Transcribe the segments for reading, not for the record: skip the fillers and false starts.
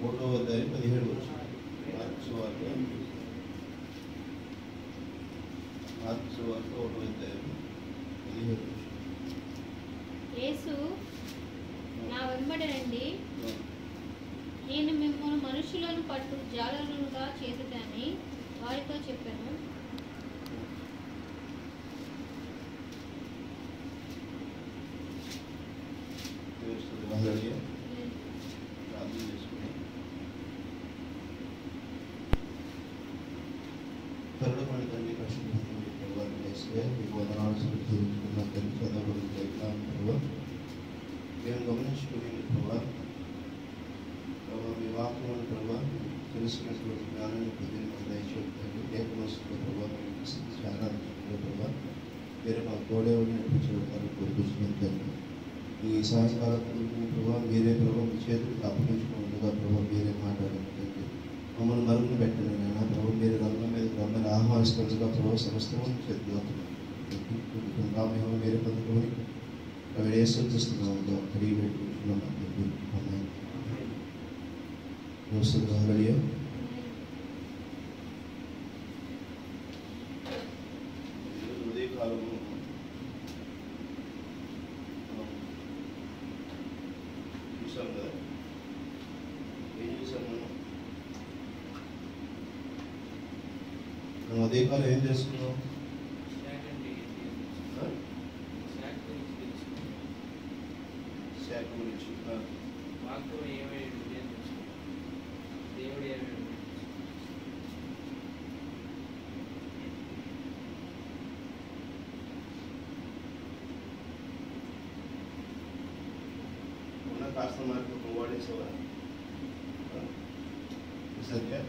1వ అధ్యాయం 17 వచనం. మార్కు సువార్త 1వ అధ్యాయం 17 వచనం. యేసు నా వెంబడి రండి, నేను మిమ్మల్ని మనుషులను పట్టు జాలరులుగా చేతుటని వారితో చెప్పాను. ప్రార్థన చేసుకుని కరుణమణి తండ్రి కష్టపడుతుంది ప్రభావం చేస్తే మీకు వందనాలు చూపించుకున్న తండ్రి చదవడం ప్రభావ మేము గమనించుకుని ప్రభావ మీ వాక్యాలను ప్రభావ తెలుసుకున్నటువంటి జ్ఞానాన్ని పొందిన మాకు దయచేయండి. లేఖనస్తున్న ప్రభావం చాలా ప్రభావ మీరు మా గోడేవుని నడిపించడానికి కోరుకుంటున్నాను తండ్రి. ఈ సాయంకాలం ప్రభావ మీరే ప్రభావ మీ చేతులకు అప్పగించుకుంటుండగా ప్రభావ మీరే మాట్లాడండి. మమ్మల్ని మరుగున పెట్టండి నాయన ప్రభావ మీరు రంగం మీద రమ్మని ఆహ్వానిస్తుండగా ప్రభావ సమస్తము చేతులు మేము మీరే పొందుకొని అవి వేస్తున్నాము అడిగి పెట్టుకుంటున్నాం. ఉదయకాలము చూసాం కదా, ఏం చూసాం మనం ఉదయకాలం ఏం చేసుకున్నాం? శాఖ గురించి కాస్త మార్పు వాడేసేవా సరిగ్గా?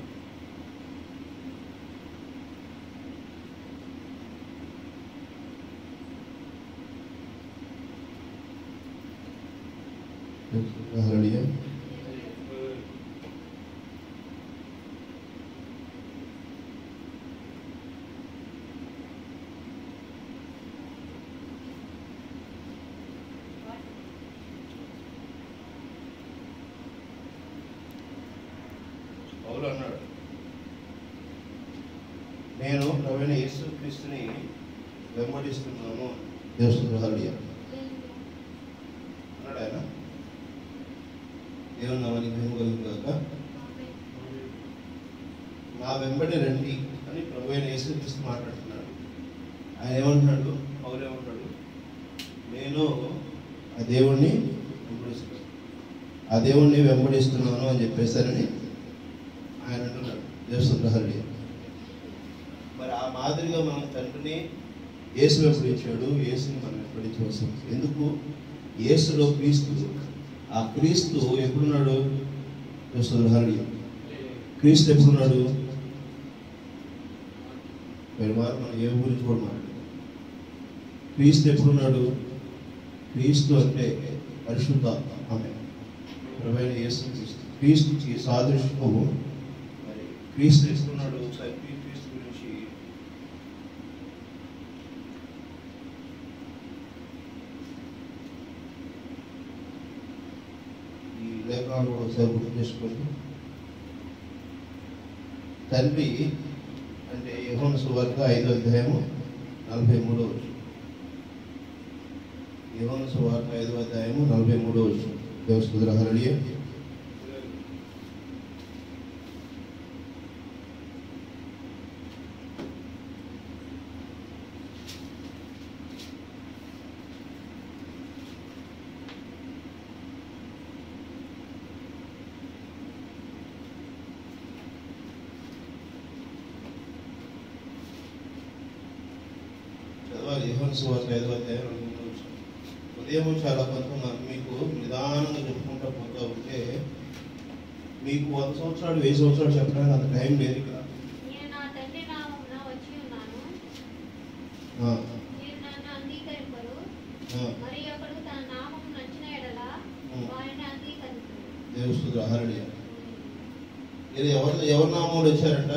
పౌలు అన్నాడు, నేను ప్రభువైన యేసుక్రీస్తుని వెంబడిస్తున్నాను అన్నాడు ఆయన. దేవుని నామానికి మహిమ కలుగుగాక. నా వెంబడి రండి అని ప్రభువైన యేసుక్రీస్తు మాట్లాడుతున్నాడు. ఆయన ఏమంటున్నాడు? పౌలు ఏమంటాడు? నేను ఆ దేవుణ్ణి వెంబడిస్తున్నాను అని చెప్పేశారని ఆయన అంటున్నాడు. దేవస్థానం మరి ఆ మాదిరిగా మనం తండ్రిని యేసు వెంబడించాడు, యేసుని మనం వెంబడించవలసి ఉంది. ఎందుకు? యేసులో క్రీస్తు, ఆ క్రీస్తు ఎప్పుడున్నాడు? క్రీస్తు ఎప్పుడున్నాడు? వారు మనం ఏ గురించి కూడా మాట్లాడు. క్రీస్తు ఎప్పుడున్నాడు? క్రీస్తు అంటే పరిశుద్ధ ఆమె ప్రభువైన యేసు క్రీస్తు. క్రీస్తుకి సాదృశ్యము. మరి క్రీస్తు ఎప్పుడున్నాడు? ఒకసారి క్రీస్తు గురించి ఈ లేఖనాలు కూడా ఒకసారి గుర్తు చేసుకోండి. తండ్రి అంటే యోహాను సువార్త 5వ అధ్యాయము 43వ వచనం. యోహాను సువార్త 5వ అధ్యాయము 43వ వచనం. దేవస్తుతుల హల్లెలూయా. యోహాను సువార్త 5వ అధ్యాయం 43వ వచనం. ఉదయం చాలా కొంత మీకు నిదానంగా చెప్పుకుంటూ పోతూ ఉంటే మీకు 100 సంవత్సరాలు 1000 సంవత్సరాలు చెప్పడానికి అంత టైం లేదు ఇక్కడ. దేవస్తుతుల హల్లెలూయా. ఇది ఎవరి నామంలో వచ్చారంట?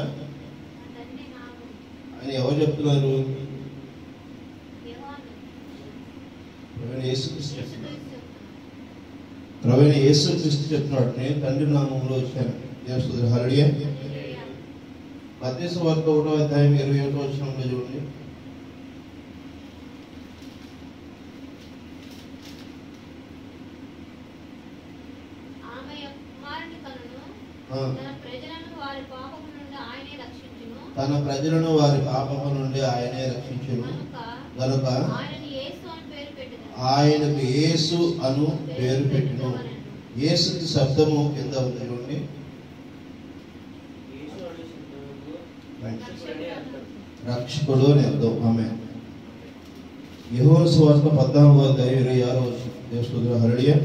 అని ఎవరు చెప్తున్నారు? యేసుక్రీస్తు చెప్తున్నారు. ప్రభువైన యేసుక్రీస్తు చెప్తున్నాడు, నేను తండ్రి నామములో వచ్చాను. దేవుని హల్లెలూయా. మత్తయి సువార్త 1వ అధ్యాయం 21వ వచనంలో చూడండి. తన ప్రజలను వారి పాపము నుండి ఆయనే రక్షించును. గనుక ఆయనకు యేసు అను పేరు పెట్టును. యేసుకి శబ్దము కింద ఉంది చూడండి, రక్షకుడు అని అర్థం. ఆమేన్. యోహాను సువార్త 14వ అధ్యాయం 26వ వచనం. దేవుని హల్లెలూయా.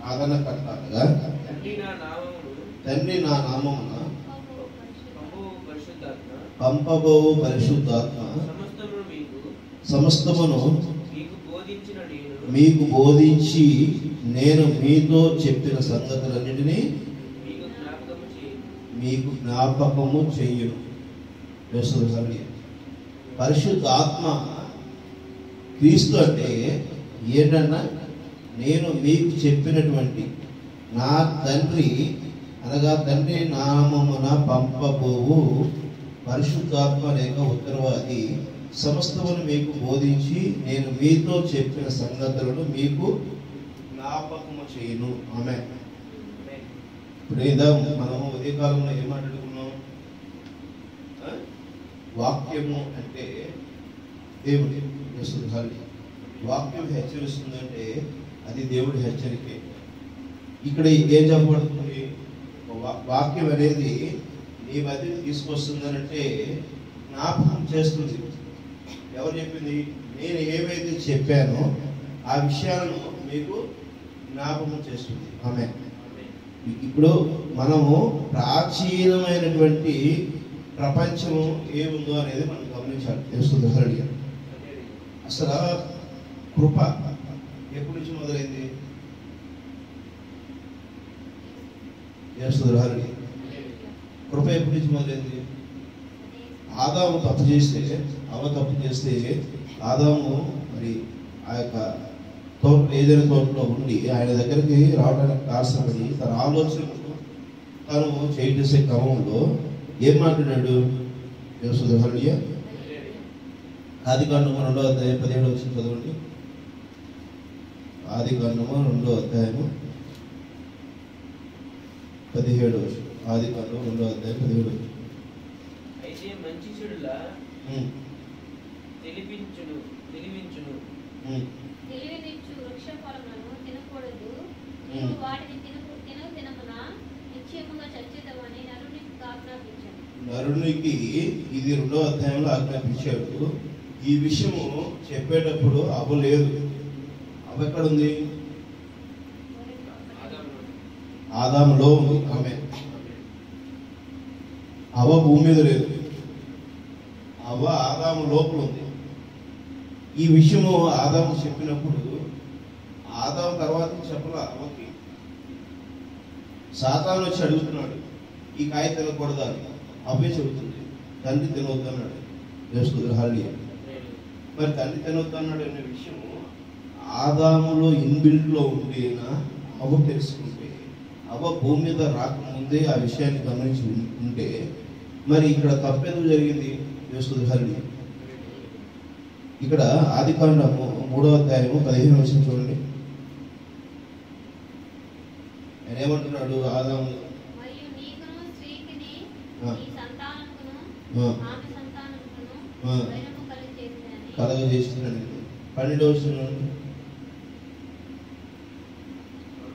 ఆదరణకర్త అనగా తండ్రి నా నామమున పంపబోవు పరిశుద్ధాత్మ సమస్తమును మీకు బోధించి నేను మీతో చెప్పిన సంగతులన్నిటినీ మీకు జ్ఞాపకము చెయ్యును. పరిశుద్ధాత్మ క్రీస్తు అంటే ఏంటన్నా, నేను మీకు చెప్పినటువంటి నా తండ్రి అనగా తండ్రి నామమున పంపబోవు పరిశుద్ధాత్మ లేక ఉత్తరవాది సమస్తమును మీకు బోధించి నేను మీతో చెప్పిన సంగతులను మీకు జ్ఞాపకము చేయును. ఆమేన్. ఇప్పుడు మనము ఉదయకాలంలో ఏం మాట్లాడుకున్నాం? వాక్యము అంటే దేవుడి వాక్యం హెచ్చరిస్తుందంటే అది దేవుడి హెచ్చరికే. ఇక్కడ ఏం చెప్పబడుతుంది? వాక్యం అనేది నీ మధ్య తీసుకొస్తుందనంటే జ్ఞాపకం చేస్తుంది. ఎవరు చెప్పింది? నేను ఏవైతే చెప్పానో ఆ విషయాలను మీకు జ్ఞాపకం చేస్తుంది. ఆమేన్. ఇప్పుడు మనము ప్రాచీనమైనటువంటి ప్రపంచము ఏముందో అనేది మనం గమనించాలి. తెలుస్తుంది సరిగా. అసలు కృప ఎప్పటి నుంచి మొదలైంది? కృప ఎప్పటి నుంచి మొదలైంది? ఆదాము తప్పు చేస్తే, అవ్వ తప్పు చేస్తే, ఆదాము మరి ఆ యొక్క తోట ఏదైనా తోటలో ఉండి ఆయన దగ్గరికి రావడానికి కారణపడి తన ఆలోచనలు తను చేసే క్రమంలో ఏం మాట్లాడాడు? హల్లెలూయా. ఆదికాండము 2వ అధ్యాయం 17వ వచనం చదవండి. ఆదికాండము 2వ అధ్యాయము 17వ వచనం. ఆదికాండము 2వ అధ్యాయం 17వ వచనం. అయితే మంచి చెడుల తెలివించును తెలివినిచ్చు వృక్ష ఫలములను తినకూడదు, వాటిని తినమున నిశ్చయముగా చచ్చేదమని నరునికి ఆజ్ఞాపించాడు. నరునికి ఇది 2వ అధ్యాయంలో ఆజ్ఞాపించాడు. ఈ విషయము చెప్పేటప్పుడు అవ్వ లేదు. అవ్వ ఎక్కడుంది? ఆదాములో ఉంది. ఆమె అవ్వ భూమి మీద లేదు. అవ్వ ఆదాము లోపల ఉంది. ఈ విషయము ఆదాము చెప్పినప్పుడు ఆదాము తర్వాత చెప్పలా అవ్వకి. సాతాను వచ్చి అడుగుతున్నాడు, ఈ కాయ తినకూడదా అని. అవ్వే చెబుతుంది, తండ్రి తినవద్దు అన్నాడు. దేవుని హల్లెలూయా. మరి తండ్రి తినవద్దు అన్నాడు అనే విషయము ఆదాములో ఇన్బిల్ట్ లో ఉండేనా అవ్వ తెలుసుకుంటే, అవ్వ భూమి మీద రాకముందే ఆ విషయాన్ని గమనించి ఉంటే మరి ఇక్కడ తప్పెందుకు జరిగింది? దేవుని హల్లెలూయా. ఇక్కడ ఆదికాండము 3వ అధ్యాయము 15వ వచనం చూడండి. ఆయన ఏమంటున్నాడు? ఆదాము మరియు నీకును స్త్రీకిని నీ సంతానమును ఆమె సంతానమును వైరము కలగజేస్తున్నాను. 12వ వచనం చూడండి.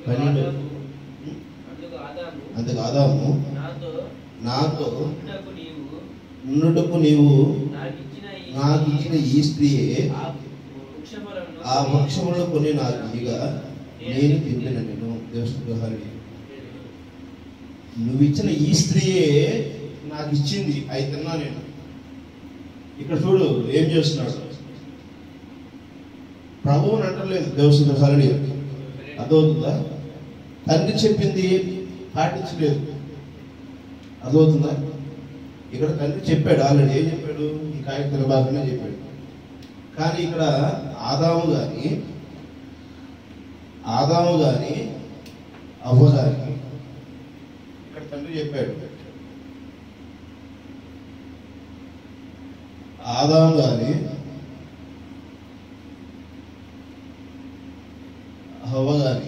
12. అందుకు ఆదాము నాతో ఉన్నటకు నీవు నాకు ఇచ్చిన ఈ స్త్రీయే ఆ వృక్షములను కొని నాకు ఇదిగా నేను తింటున్నా. నేను దేవుని నువ్వు ఇచ్చిన ఈ స్త్రీయే నాకు ఇచ్చింది, అవి తిన్నా నేను. ఇక్కడ చూడు ఏం చేస్తున్నాడు. ప్రభువుని అంటలేదు దేవుని హల్లెలూయా. అర్థమవుతుందా? తండ్రి చెప్పింది పాటించలేదు. అర్థమవుతుందా? ఇక్కడ తండ్రి చెప్పాడు, ఆల్రెడీ ఏం చెప్పాడు, ఈ కాయ తినబాకనే చెప్పాడు. కానీ ఇక్కడ ఆదాము గాని అవ్వ గాని ఇక్కడ తండ్రి చెప్పాడు, ఆదాము గాని హవ్వ గాని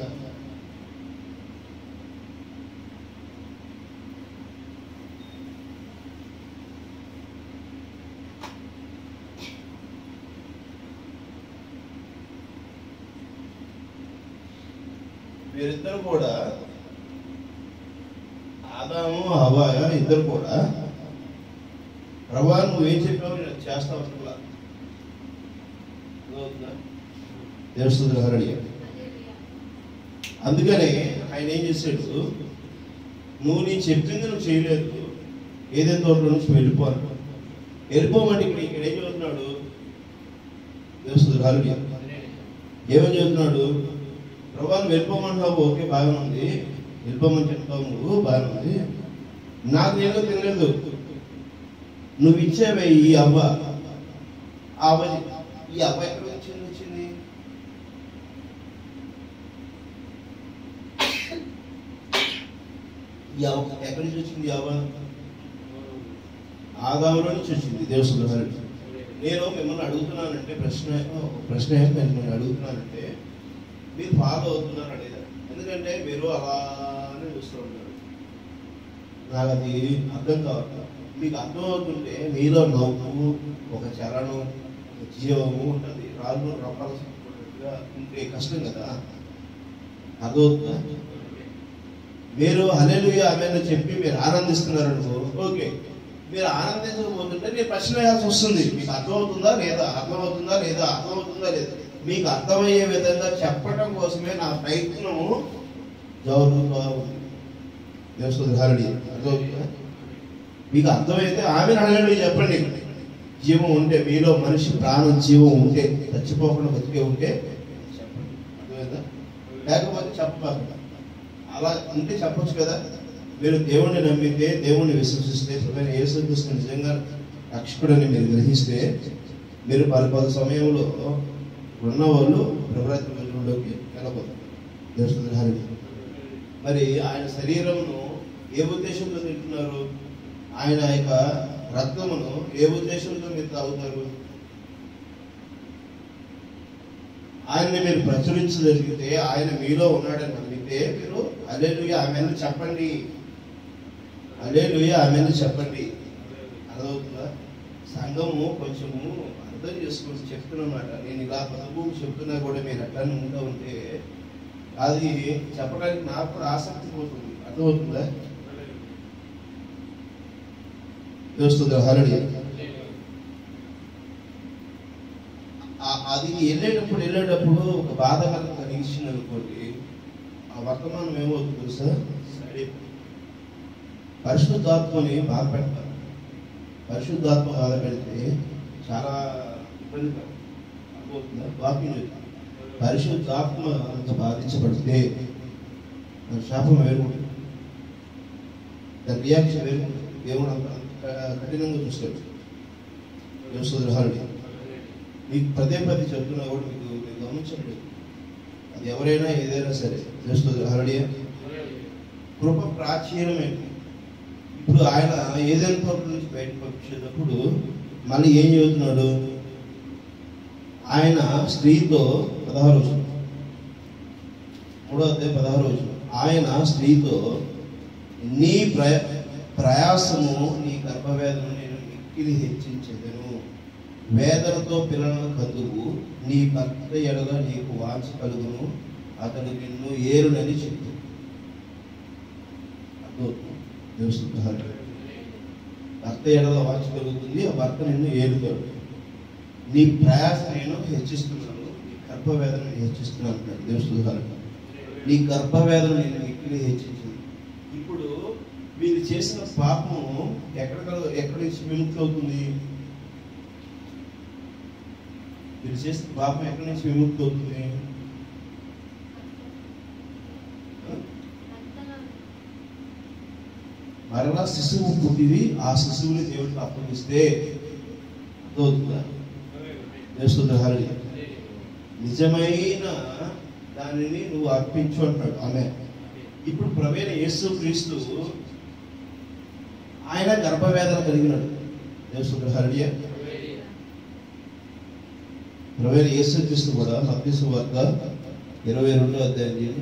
వీరిద్దరు కూడా, ఆదాము హవ్వ ఇద్దరు కూడా, ప్రభువా నువ్వేం చెప్పావు నేను చేస్తావు అసలు తెలుస్తుంది హరణి. అందుకనే ఆయన ఏం చేశాడు, నువ్వు నేను చెప్పింది నువ్వు చేయలేదు, ఏదైతే తోటలో నుంచి వెళ్ళిపోమంటే ఇక్కడ ఏం చెబుతున్నాడు తెలుస్తుంది హరణి. ఏమని చెబుతున్నాడు, ప్రభువా నువ్వు వెళ్ళిపోమంటావు, ఓకే బాగానే ఉంది, వెళ్ళిపోమని చెప్తావు నువ్వు బాగానే ఉంది, నాకు నేను తినలేదు, నువ్వు ఇచ్చేవే ఈ అవ్వ, ఈ అవ్వ ఎక్కడ వచ్చింది ఈ అవ్వ ఎక్కడి నుంచి వచ్చింది, అవ్వ ఆదాములో నుంచి వచ్చింది. దేవసులు నేను మిమ్మల్ని అడుగుతున్నానంటే ప్రశ్న మిమ్మల్ని అడుగుతున్నానంటే మీరు ఫాలో అవుతున్నారు అనేది. ఎందుకంటే మీరు అలానే చూస్తూ ఉంటారు, నాకు అది అర్థం కావట్లేదు. మీకు అర్థమవుతుంటే మీలో నవ్వు, ఒక చలనం, ఒక జీవము ఉంటుంది. రాళ్ళు రప్పాల్సినట్టుగా ఉంటే కష్టం కదా, అర్థమవుతుందా? మీరు హల్లెలూయా ఆమేన్ చెప్పి మీరు ఆనందిస్తున్నారు అనుకో, ఓకే. మీరు ఆనందించకపోతుంటే నేను ప్రశ్న వేయాల్సి వస్తుంది, మీకు అర్థమవుతుందా లేదా, అర్థమవుతుందా లేదా, అర్థమవుతుందా లేదా. మీకు అర్థమయ్యే విధంగా చెప్పడం కోసమే నా ప్రయత్నము జరుగుతూ ఉంది. అర్థమవుతుందా? మీకు అర్థమైతే ఆమె హల్లెలూయా చెప్పండి. జీవం ఉంటే మీలో, మనిషి ప్రాణం జీవం ఉంటే, చచ్చిపోకుండా బతికే ఉంటే చెప్పండి. అర్థమైందా? లేకపోతే చెప్పాలి. అలా ఉంటే చెప్పొచ్చు కదా. మీరు దేవుణ్ణి నమ్మితే, దేవుణ్ణి విశ్వసిస్తే, యేసుక్రీస్తు నిజంగా రక్షకుడని మీరు గ్రహిస్తే, మీరు పలు సమయంలో ఉన్నవాళ్ళు ప్రభుత్వంలోకి వెళ్ళబోతారు. మరి ఆయన శరీరమును ఏ ఉద్దేశంతో తింటున్నారు, ఆయన యొక్క రక్తమును ఏ ఉద్దేశంతో మీరు తాగుతారు? ఆయన్ని మీరు ప్రచురించగలిగితే, ఆయన మీలో ఉన్నాడని నమ్మితే మీరు హల్లెలూయా ఆమేన్ చెప్పండి, హల్లెలూయా ఆమేన్ చెప్పండి. అర్థమవుతుందా? సంఘము కొంచెము అర్థం చేసుకొని చెప్తున్నమాట. నేను ఇలా పదభూమి చెప్తున్నా కూడా మీరు అట్లానే ఉంటా ఉంటే అది చెప్పడానికి నాకు కూడా ఆసక్తి పోతుంది. అర్థమవుతుందా? చూస్తుందా హల్లెలూయా. అది వెళ్ళేటప్పుడు ఒక బాధకరం కలిగించింది అనుకోండి, ఆ వర్తమానం ఏమవుతుంది తెలుసా, పరిశుద్ధాత్మని బాధ పెడతారు. పరిశుద్ధాత్మ బాధ పెడితే చాలా ఇబ్బందికరం. అర్థమవుతుందా? వాక్యం చెప్తాను, పరిశుద్ధాత్మ అంత బాధించబడితే శాపం వేరుకుంటుంది, దాని రియాక్షన్ వేరుకుంటుంది. దేవుడు అంత కఠినంగా చూస్తాడు. హల్లెలూయా. మీకు పదే చెప్తున్నా కూడా మీరు గమనించండి. అది ఎవరైనా ఏదైనా సరే హల్లెలూయా. కృప ప్రాచీనమైంది. ఇప్పుడు ఆయన ఏదైనా తోట నుంచి బయటకు వచ్చేటప్పుడు మళ్ళీ ఏం చెబుతున్నాడు, ఆయన స్త్రీతో 16 3:16 ఆయన స్త్రీతో నీ ప్రయాసము, నీ గర్భవేదన నేను మిక్కిలి హెచ్చించెదను, వేదనతో పిల్లలను కదువు, నీ భర్త ఎడల నీకు వాంఛ కలుగును, అతడు నిన్ను ఏరునని చెప్పు. భర్త ఎడల వాంఛ కలుగుతుంది, ఆ భర్త నిన్ను ఏరుతాడు. నీ ప్రయాస నేను హెచ్చిస్తున్నాను, నీ గర్భవేదన హెచ్చిస్తున్నాను అంటాడు దేవుడు. నీ గర్భవేదన నేను మిక్కిలి హెచ్చించింది. ఇప్పుడు వీళ్ళు చేసిన పాపము ఎక్కడి నుంచి విముక్తి అవుతుంది? వీళ్ళు చేసిన పాపం ఎక్కడి నుంచి విముక్తి అవుతుంది? మరలా శిశువు పుట్టిది, ఆ శిశువుని దేవుడికి అప్పగిస్తే హరి నిజమైన దానిని నువ్వు అర్పించు అంటాడు. ఆమె ఇప్పుడు ప్రభువైన యేసుక్రీస్తు ఆయన గర్భవేదన కలిగినాడు. దేవుడు హరి ప్రభువైన యేసుక్రీస్తు కూడా మత్తయి సువార్త 22వ అధ్యాయం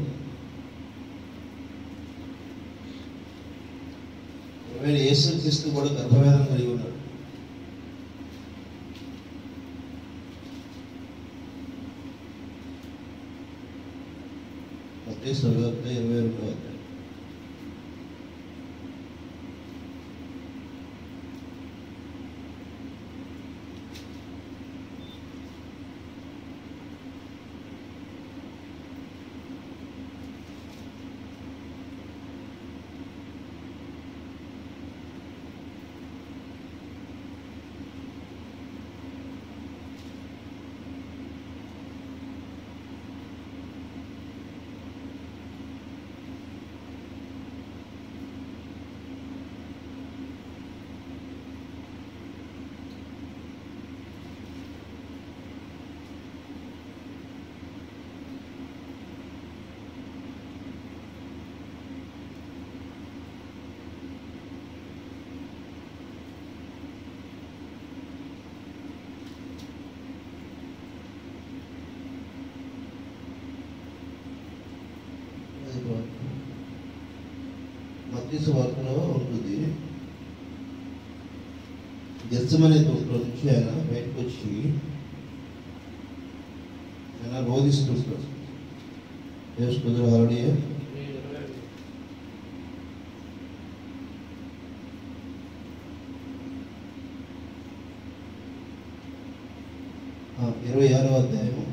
ప్రభువైన యేసుక్రీస్తు కూడా గర్భవేదన కలిగి ఉన్నాడు. మత్తయి సువార్త 22వ అధ్యాయం. మత్తయి సువార్తలో ఉంటుంది. గెత్సెమనే తోటలో నుంచి ఆయన బయటకు వచ్చి ఆయన రోధిస్తుంటాడు. దేవుడు హల్లెలూయా. 26వ అధ్యాయము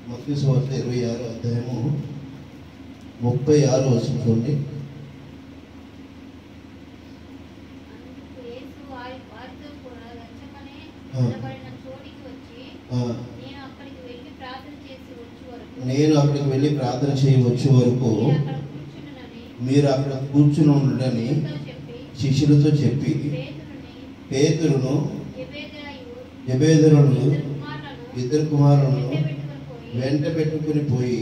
మత్తయి సువార్త 26వ అధ్యాయము 36వ వచనం చూడండి. నేను అక్కడికి వెళ్ళి ప్రార్థన చేయవచ్చు వరకు మీరు అక్కడ కూర్చుని ఉండని శిష్యులతో చెప్పి పేతురును జెబెదయును ఇద్దరు కుమారులను వెంట పెట్టుకుని పోయి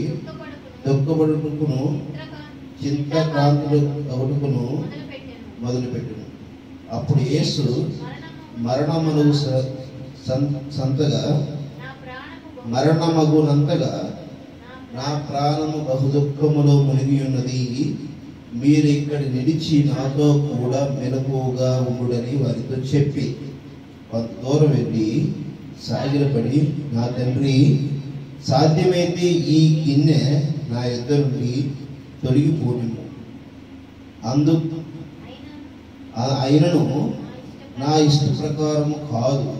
దుఃఖపడుటకును చింతాక్రాంతులు అవుటకును మొదలుపెట్టును. అప్పుడు యేసు మరణమగునంతగా నా ప్రాణము బహుదుఃఖములో మునిగి ఉన్నది, మీరు ఇక్కడ నిలిచి నాతో కూడా మెలకువగా ఉండుడని వారితో చెప్పి కొంత దూరం వెళ్ళి సాగిలపడి, నా తండ్రి, సాధ్యమైతే ఈ గిన్నె నా యొద్ద నుండి తొలగిపోనిము, అయినను నా ఇష్ట ప్రకారము కాదు,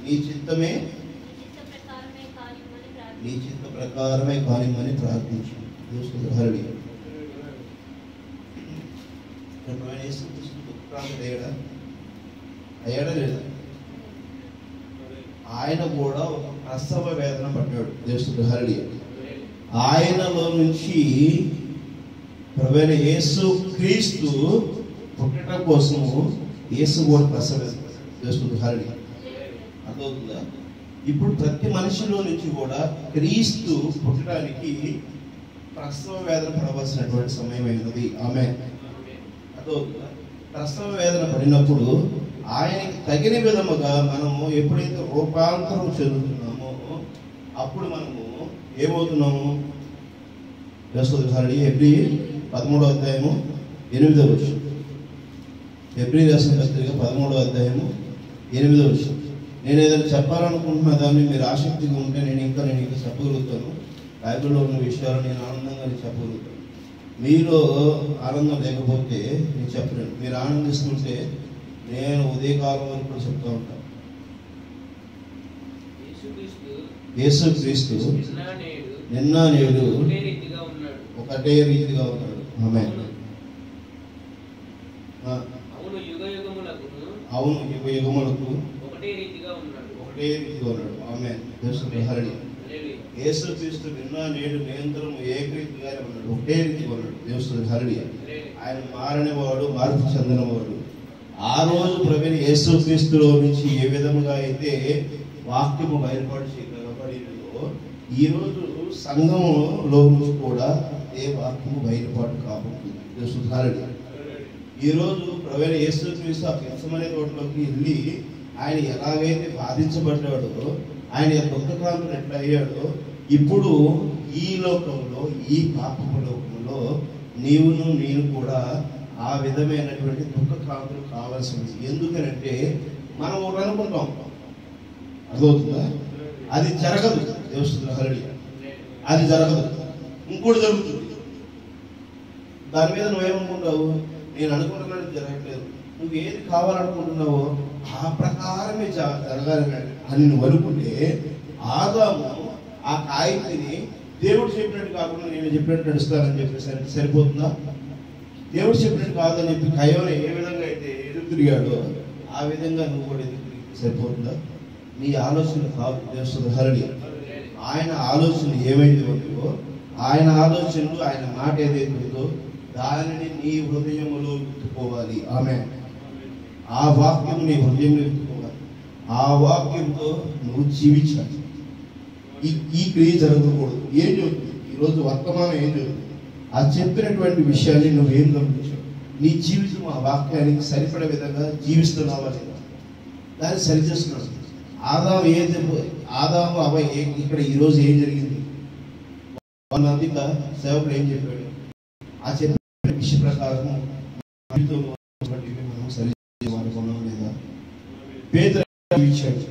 నీ చిత్త ప్రకారమే కానిమని ప్రార్థించింది. అయ్యాడా లేదా? ఆయన కూడా ఒక ప్రసవ వేదన పడ్డాడు. దేవుడు హరి ఆయనలో నుంచి ప్రభువైన యేసుక్రీస్తు పుట్టడం కోసము యేసు కూడా ప్రసవ దేవుడు హరి అర్థమవుతుందా? ఇప్పుడు ప్రతి మనిషిలో నుంచి కూడా క్రీస్తు పుట్టడానికి ప్రసవ వేదన పడవలసినటువంటి సమయం అయినది. ఆమె అర్థమవుతుందా? ప్రసవ వేదన పడినప్పుడు ఆయనకి తగిన విధముగా మనము ఎప్పుడైతే రూపాంతరం చెందుతున్నామో అప్పుడు మనము ఏమవుతున్నాము? ఎబ్రీ 13వ అధ్యాయము 8వ వచనం. ఎబ్రీ రాసిన పత్రిక 13వ అధ్యాయము 8వ వచనం. నేను ఏదైనా చెప్పాలనుకుంటున్న దాన్ని మీరు ఆసక్తిగా ఉంటే నేను ఇంకా చెప్పగలుగుతాను. బైబిల్లో ఉన్న విషయాలు నేను ఆనందంగా చెప్పగలుగుతాను. మీలో ఆనందం లేకపోతే నేను చెప్పలేను. మీరు ఆనందిస్తుంటే నేను ఉదయకాలం వరకు కూడా చెప్తా ఉంటాను. యేసుక్రీస్తు నిన్న నేడు ఒకటే రీతిగా ఉన్నాడు. ఆమేన్. అవును, యుగ యుగములకు ఒకటే రీతిగా ఉన్నాడు. ఆమేన్. యేసుక్రీస్తు నిన్న నేడు నిరంతరం ఏకరీతిగానే ఉన్నాడు, ఒకటే రీతిగా ఉన్నాడు. దేవుని హల్లెలూయా. ఆయన మారనివాడు, మార్పు చెందనివాడు. ఆ రోజు ప్రభువైన యేసుక్రీస్తులో నుంచి ఏ విధముగా అయితే వాక్యము బయలుపాటు చేయగలబడినదో, ఈ రోజు సంఘంలో నుంచి కూడా ఏ వాక్యము బయలుపాటు కాబోతుంది. సుధారణ ఈ రోజు ప్రభువైన యేసుక్రీస్తు ఆ గెత్సేమనే తోటలోకి వెళ్ళి ఆయన ఎలాగైతే బాధించబడ్డాడో, ఆయన దుఃఖకాంతుడు ఎట్లా అయ్యాడో, ఇప్పుడు ఈ లోకంలో, ఈ పాపపు లోకంలో నీవును నేను కూడా ఆ విధమైనటువంటి దుఃఖకాంతులు కావాల్సింది. ఎందుకనంటే మనం ఒకటి అనుకుంటాం, అర్థమవుతుందా? అది జరగదు. దేవస్థానం అది జరగదు, ఇంకోటి జరుగుతుంది. దాని మీద నువ్వేమనుకుంటావు? నేను అనుకుంటున్నాను జరగట్లేదు. నువ్వు ఏది కావాలనుకుంటున్నావో ఆ ప్రకారమే జరగాలి అని నువ్వు అనుకుంటే, ఆదాము ఆ కాయని దేవుడు చెప్పినట్టు కాకుండా నేను చెప్పినట్టు నడుస్తానని చెప్పేసి సరిపోతుందా? దేవుడు చెప్పినట్టు కాదని చెప్పి కయ్యోని ఏ విధంగా అయితే ఎదురు తిరిగాడో ఆ విధంగా నువ్వు కూడా ఎదురు తిరిగి సరిపోతుందా? నీ ఆలోచన కాదు దేవస్థానం. ఆయన ఆలోచన ఏమైతే ఉందో, ఆయన ఆలోచనలు, ఆయన మాట ఏదైతే ఉందో దానిని నీ హృదయంలో విత్తుకోవాలి. ఆమె ఆ వాక్యం నీ హృదయంలో విత్తుకోవాలి. ఆ వాక్యంతో నువ్వు జీవించాలి. ఈ క్రియ జరగకూడదు. ఏం జరుగుతుంది ఈరోజు వర్తమానం? ఏం జరుగుతుంది? ఆ చెప్పినటువంటి విషయాన్ని నువ్వేం గమనించావు? నీ జీవితం ఆ వాక్యానికి సరిపడే విధంగా జీవిస్తున్నావా లేదా? దాన్ని సరిచేస్తున్నావు. ఆదాము అబ్బాయి ఇక్కడ ఈరోజు ఏం జరిగింది? మంది సేవకుడు ఏం చెప్పాడు? ఆ చెప్పిన విషయ ప్రకారం మనం సరిచేయాలనుకున్నాం లేదా? పేతురు జీవించాడు,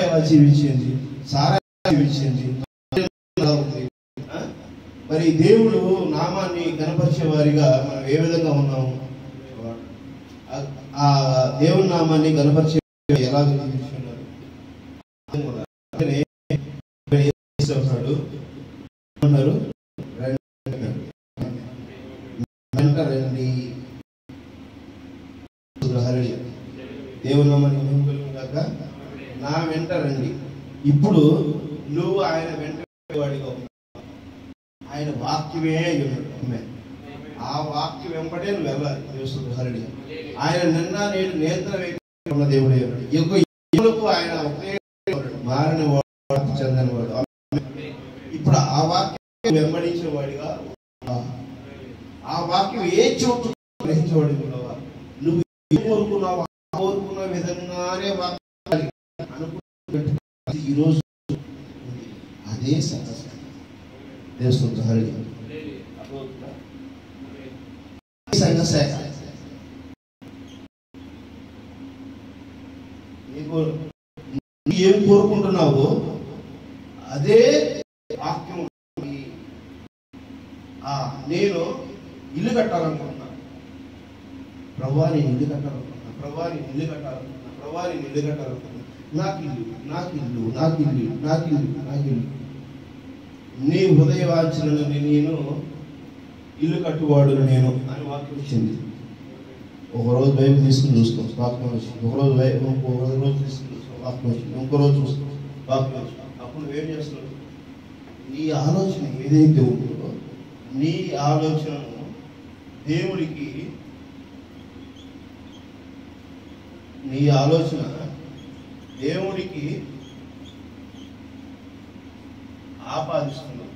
ఎలా జీవించింది, సారా జీవించింది. మరి దేవుడు నామాన్ని కనపరిచే వారిగా మనం ఏ విధంగా ఉన్నాము? ఆ దేవుని నామాన్ని కనపరిచే ఎలా జీవించున్నారు? అన్నారు వెంట రండి. దేవుని నామాన్ని కాక నా వెంట రండి. ఇప్పుడు నువ్వు ఆయన వెంట వాడిగా ఉన్నావు. ఆయన వాక్యమే ఉన్నాడు. ఆ వాక్యం వెంబడే నువ్వు వెళ్ళాలి. దేవస్థానం ఆయన నిన్న నేడు నేత్ర ఉన్న దేవుడే ఉన్నాడు. ఆయన ఒకే మారిన వాడు, చెందని వాడు. ఇప్పుడు ఆ వాక్యం వెంబడించిన వాడిగా, ఆ వాక్యం ఏ చోటు గ్రహించేవాడు ఉన్నావా? నువ్వు ఏం కోరుకున్నావు? కోరుకున్న విధంగానే వాక్యం అనుకుంటు ఈరోజు అదే సమస్య. నీకు ఏం కోరుకుంటున్నావో అదే వాక్యం. నేను ఇల్లు కట్టాలనుకుంటున్నాను, ప్రభువా నేను ఇల్లు కట్టాలనుకుంటున్నాను, ప్రభువా నేను ఇల్లు కట్టాలనుకుంటున్నాను, ప్రభువా నేను ఇల్లు కట్టాలనుకుంటున్నాను. నాకు ఇల్లు, నాకు ఇల్లు, నాకు ఇల్లు, నాకు ఇల్లు, నాకు ఇల్లు. నీ హృదయ వాంఛనను నేను ఇల్లు కట్టువాడును నేను అని వాక్యం వచ్చింది. ఒకరోజు బైబిల్ తీసుకుని చూస్తాం, వాక్యం వచ్చింది. ఒకరోజు తీసుకుని చూస్తాం, వాక్యం వచ్చింది. ఇంకో రోజు చూస్తాం, వాక్యం వచ్చింది. అప్పుడు నువ్వేం చేస్తున్నావు? నీ ఆలోచన ఏదైతే ఉందో, నీ ఆలోచనను దేవుడికి, నీ ఆలోచన దేవుడికి ఆపాదిస్తున్నావు.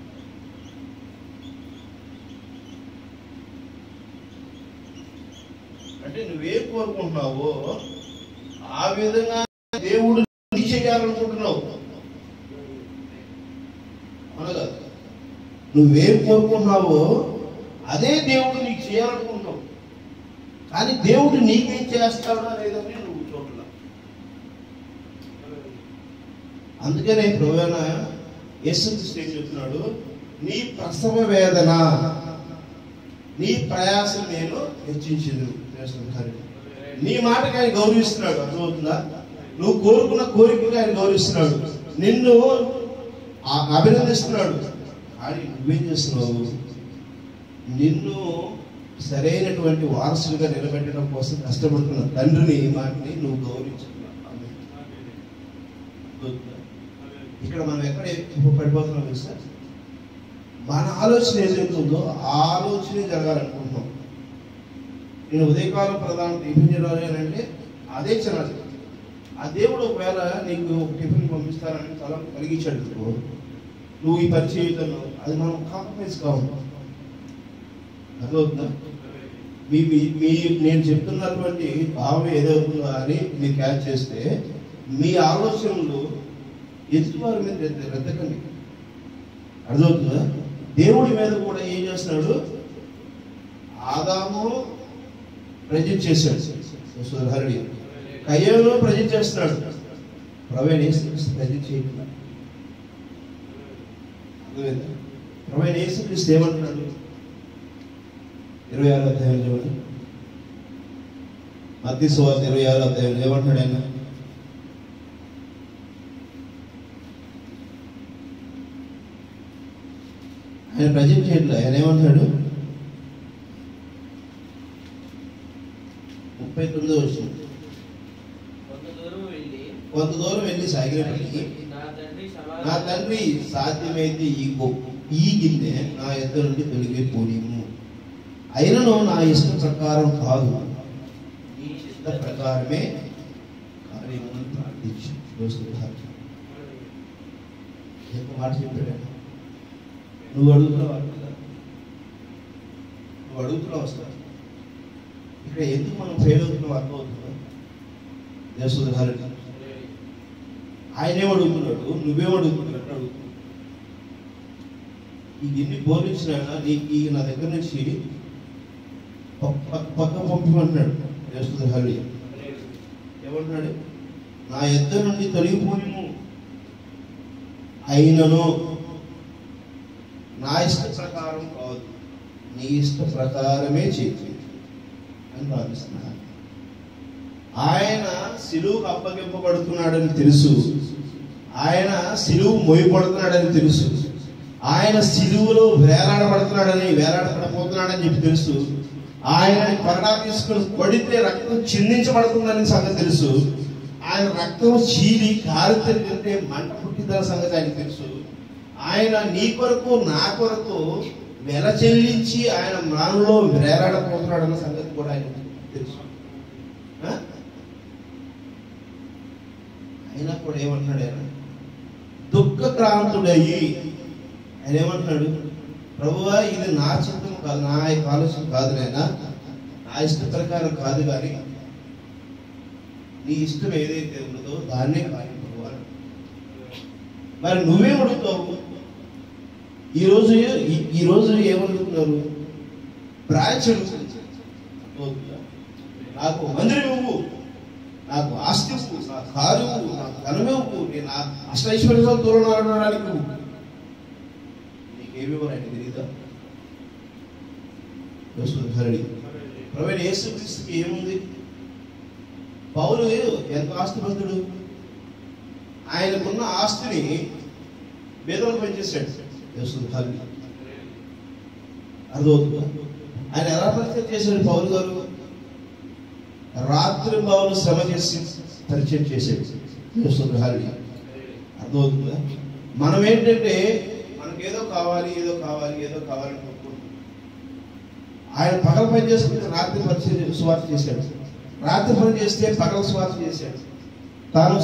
అంటే నువ్వేం కోరుకుంటున్నావో ఆ విధంగా దేవుడు చేయాలనుకుంటున్నావు. అనగా నువ్వేం కోరుకుంటున్నావో అదే దేవుడు నీకు చేయాలనుకుంటున్నావు. కానీ దేవుడు నీకేం చేస్తాడో లేదని నువ్వు చూడాల. అందుకనే ప్రభువైన యేసుక్రీస్తు ఏం చెప్తున్నాడు? నీ ప్రసవ వేదన, నీ ప్రయాసం నేను హెచ్చించింది. నీ మాటకి ఆయన గౌరవిస్తున్నాడు. అర్థమవుతుందా? నువ్వు కోరుకున్న కోరికగా ఆయన గౌరవిస్తున్నాడు, నిన్ను అభినందిస్తున్నాడు. కానీ నువ్వేం చేస్తున్నావు? నిన్ను సరైనటువంటి వారసులుగా నిలబెట్టడం కోసం కష్టపడుతున్న తండ్రిని, మాటని నువ్వు గౌరవించుకున్నావు. ఇక్కడ మనం ఎక్కడ పడిపోతున్నాం సార్? మన ఆలోచన ఏదైతుందో ఆ ఆలోచనే జరగాలనుకుంటున్నాం. నేను ఉదయకాలం ప్రధాన టిఫిన్ చేయాలి అంటే అదే తినాలి. ఆ దేవుడు ఒకవేళ నీకు టిఫిన్ పంపిస్తానని తల కలిగించాడు, నువ్వు ఈ పని చేయొద్దు, అది మనం కాంప్రమైజ్ కావాలి. అర్థమవుతుందా? నేను చెప్తున్నటువంటి భావం ఏదవుతుందో అని మీరు క్యాచ్ చేస్తే మీ ఆలోచనలు ఎదుటివారి మీద రెద్దకండి. అర్థమవుతుందా? దేవుడి మీద కూడా ఏం చేస్తున్నాడు? ఆదాము ప్రజెంట్ చేశాడు, హరి కయ్యను ప్రజెంట్ చేస్తున్నాడు, ప్రవీణ్ ప్రజెంట్ చేయకుండా. ప్రవీణ్ యేసుక్రీస్తు ఏమంటున్నాడు? 26వ అధ్యాయం చూడండి, మత్తయి సువార్త 26వ అధ్యాయం ఏమంటున్నాడు ఆయన? ఆయన ప్రజెంట్ చేయట్లేదు. ఆయన ఏమంటున్నాడు? 39వ వచనం, కొంత దూరం వెళ్ళి సాగినప్పటికీ నా తండ్రి సాధ్యమైతే ఈ గిన్నె నా ఎద్దు నుండి తొలగిపోనిము, అయినను నా ఇష్ట ప్రకారం కాదు, నీ ఇష్ట ప్రకారమే కార్యములను ప్రార్థించు. ఎంత మాట చెప్పాడు? నువ్వు అడుగుతున్నావు కదా, నువ్వు అడుగుతున్నావు వస్తా. ఇక్కడ ఎందుకు మనం ఫెయిల్ అవుతున్నావు అర్థమవుతుందా? దేశోదహారుడు ఆయనేం అడుగుతున్నాడు, నువ్వేం అడుగుతున్నాడు? అడుగుతున్నావు ఈ గిన్నె బోధించిన నీకు నా దగ్గర నుంచి పక్క పంపిమంటున్నాడు. దేశోదహారుడు ఏమంటున్నాడు? నా ఎద్దు నుండి తొలగిపోనిము, అయినను నా ఇష్ట ప్రకారం కాదు, నీ ఇష్ట ప్రకారమే చేయి అని ప్రార్థిస్తున్నాడు. ఆయన సిలువుకు అప్పగింపబడుతున్నాడని తెలుసు, ఆయన సిలువు మోయబడుతున్నాడని తెలుసు, ఆయన సిలువులో వేలాడపడిపోతున్నాడని చెప్పి తెలుసు, ఆయన కొరడా తీసుకుని కొడితే రక్తం చిందించబడుతుందని సంగతి తెలుసు, ఆయన రక్తం చీలి కారితే మంట పుట్టిందన్న సంగతి ఆయన తెలుసు, ఆయన నీ కొరకు నా కొరకు వెల చెల్లించి ఆయన మ్రానులో వేలాడపోతున్నాడన్న సంగతి కూడా ఆయన తెలుసు. అయినా కూడా ఏమంటున్నాడు ఆయన? దుఃఖక్రాంతుడయ్యి ఆయన ఏమంటున్నాడు? ప్రభువా, ఇది నా చిత్తం కాదు, నా ఆలోచన కాదు, నాయనా నా ఇష్ట ప్రకారం కాదు, కానీ నీ ఇష్టం ఏదైతే ఉన్నదో దాన్నే కానీ ప్రభువా. మరి నువ్వేం అడుగుతావు? ఈరోజు ఏమడుగుతున్నారు? బ్రాంచ్ నాకు మందిరం ఇవ్వు, నాకు ఆస్తి ఇవ్వు, నా కారు ఇవ్వు, నాకు ధనం ఇవ్వు, నేను అష్టైశ్వర్యాలు దూరం అనడానికి నీకేమివ్వరు ఆయన తెలీదా? ప్రవీణ్ యేసుక్రీస్తుకి ఏముంది? పౌలు ఎంత ఆస్తిపంతుడు, ఆయనకున్న ఆస్తిని పేదలకు పనిచేశాడు. అర్థమవుతుందా? ఆయన ఎలా పరిచయం చేశాడు? పౌలు గారు రాత్రి పౌలు శ్రమ చేసి పరిచయం చేశాడు. అర్థమవుతుందా? మనం ఏంటంటే మనకేదో కావాలి అని కోరుకుంటున్నాం. ఆయన పగల పని చేసుకుంటే రాత్రి పరిచయం సువార్త చేశాడు, రాత్రి పని చేస్తే పగల సువార్త చేశాడు. తాను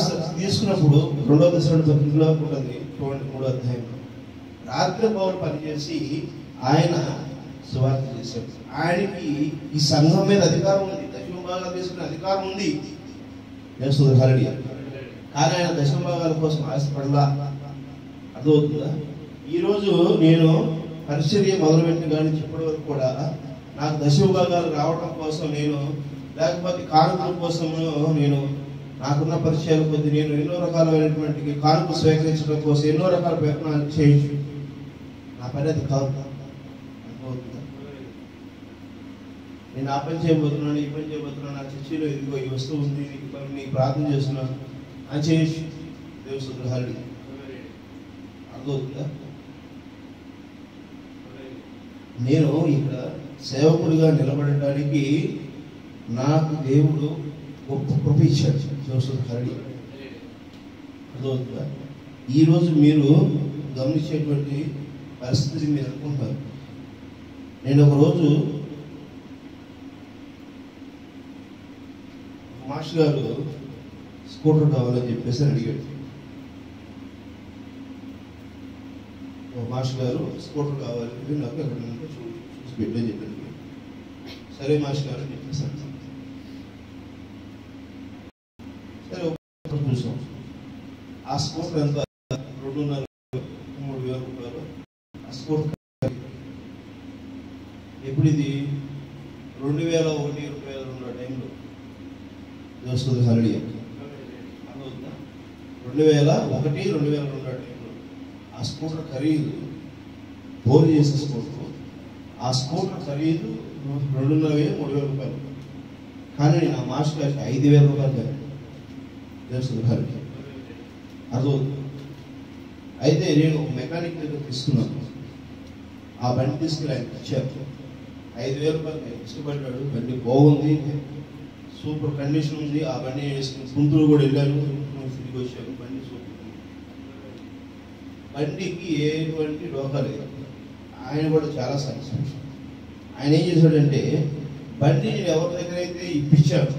తీసుకున్నప్పుడు 2వ దశలో ఉంటుంది 3వ అధ్యాయం, రాత్రి పౌలు పనిచేసి ఆయన సువార్త చేశాడు. ఆయనకి ఈ సంఘం మీద అధికారం ఉంది, దశమ భాగాలు తీసుకునే అధికారం ఉంది. కానీ ఆయన దశమ భాగాల కోసం ఆశపడలా. అర్థమవుతుందా? ఈరోజు నేను పరిచర్య మొదలుపెట్టిన కానీ చెప్పడం వరకు కూడా నాకు దశమ భాగాలు రావడం కోసం లేకపోతే కానుకల కోసం నాకున్న పరిచయాల కొద్ది నేను ఎన్నో రకాలైనటువంటి కానుకలు స్వీకరించడం కోసం ఎన్నో రకాల ప్రయత్నాలు చేయొచ్చు. నా పని అది కాదు. నేను ఆ పని చేయబోతున్నాను, ఈ పని చేయబోతున్నాను, నా చర్చిలో ఇదిగో ఈ వస్తువు ఉంది, నీకు ప్రార్థన చేస్తున్నాను అని చేయొచ్చు. దేవసుద్రహారుడి అర్థమవుతుందా? నేను ఇక్కడ సేవకుడిగా నిలబడటానికి నాకు దేవుడు గొప్ప కృప ఇచ్చాడు. దేవసుద్రహారుడి అర్థమవుతుందా? ఈరోజు మీరు గమనించేటువంటి పరిస్థితి మీరు అనుకుంటారు. నేను ఒకరోజు మాస్టర్ గారు స్కూటర్ కావాలని చెప్పేసి అడిగాడు. మాస్టర్ గారు స్కూటర్ కావాలి నాకు ఎక్కడ చూసి పెట్టని చెప్పాను. సరే మాస్టర్ గారు అని చెప్పేసాను. సరే చూసాం. ఆ స్కూటర్ ఎంత 2,500-3,000 రూపాయలు. ఆ స్కూటర్ ఎప్పుడు ఇది 2001-2002 టైంలో వస్తుంది. హరిడి 2001-2002 టైంలో ఆ స్కూటర్ ఖరీదు బోర్ చేసే స్కూటర్. ఆ స్కూటర్ ఖరీదు 2,500-3,000 రూపాయలు. కానీ నేను ఆ మాస్టర్ గారికి 5,000 రూపాయలు చేస్తుంది హరికి. అదో అయితే నేను ఒక మెకానిక్ దగ్గర తీసుకున్నాను. ఆ బండి తీసుకుని ఆయన ఇచ్చారు. 5,000 రూపాయలు ఇష్టపడ్డాడు. బండి బాగుంది, సూపర్ కండిషన్ ఉంది. ఆ బండి వేసుకుని గుంటూరు కూడా వెళ్ళాను, తిరిగి వచ్చాను. బండి సూపర్, బండికి ఎటువంటి డోకా లేదు. ఆయన కూడా చాలా సాటిస్ఫాక్షన్. ఆయన ఏం చేశాడంటే బండి నేను ఎవరి దగ్గర అయితే ఇప్పించాను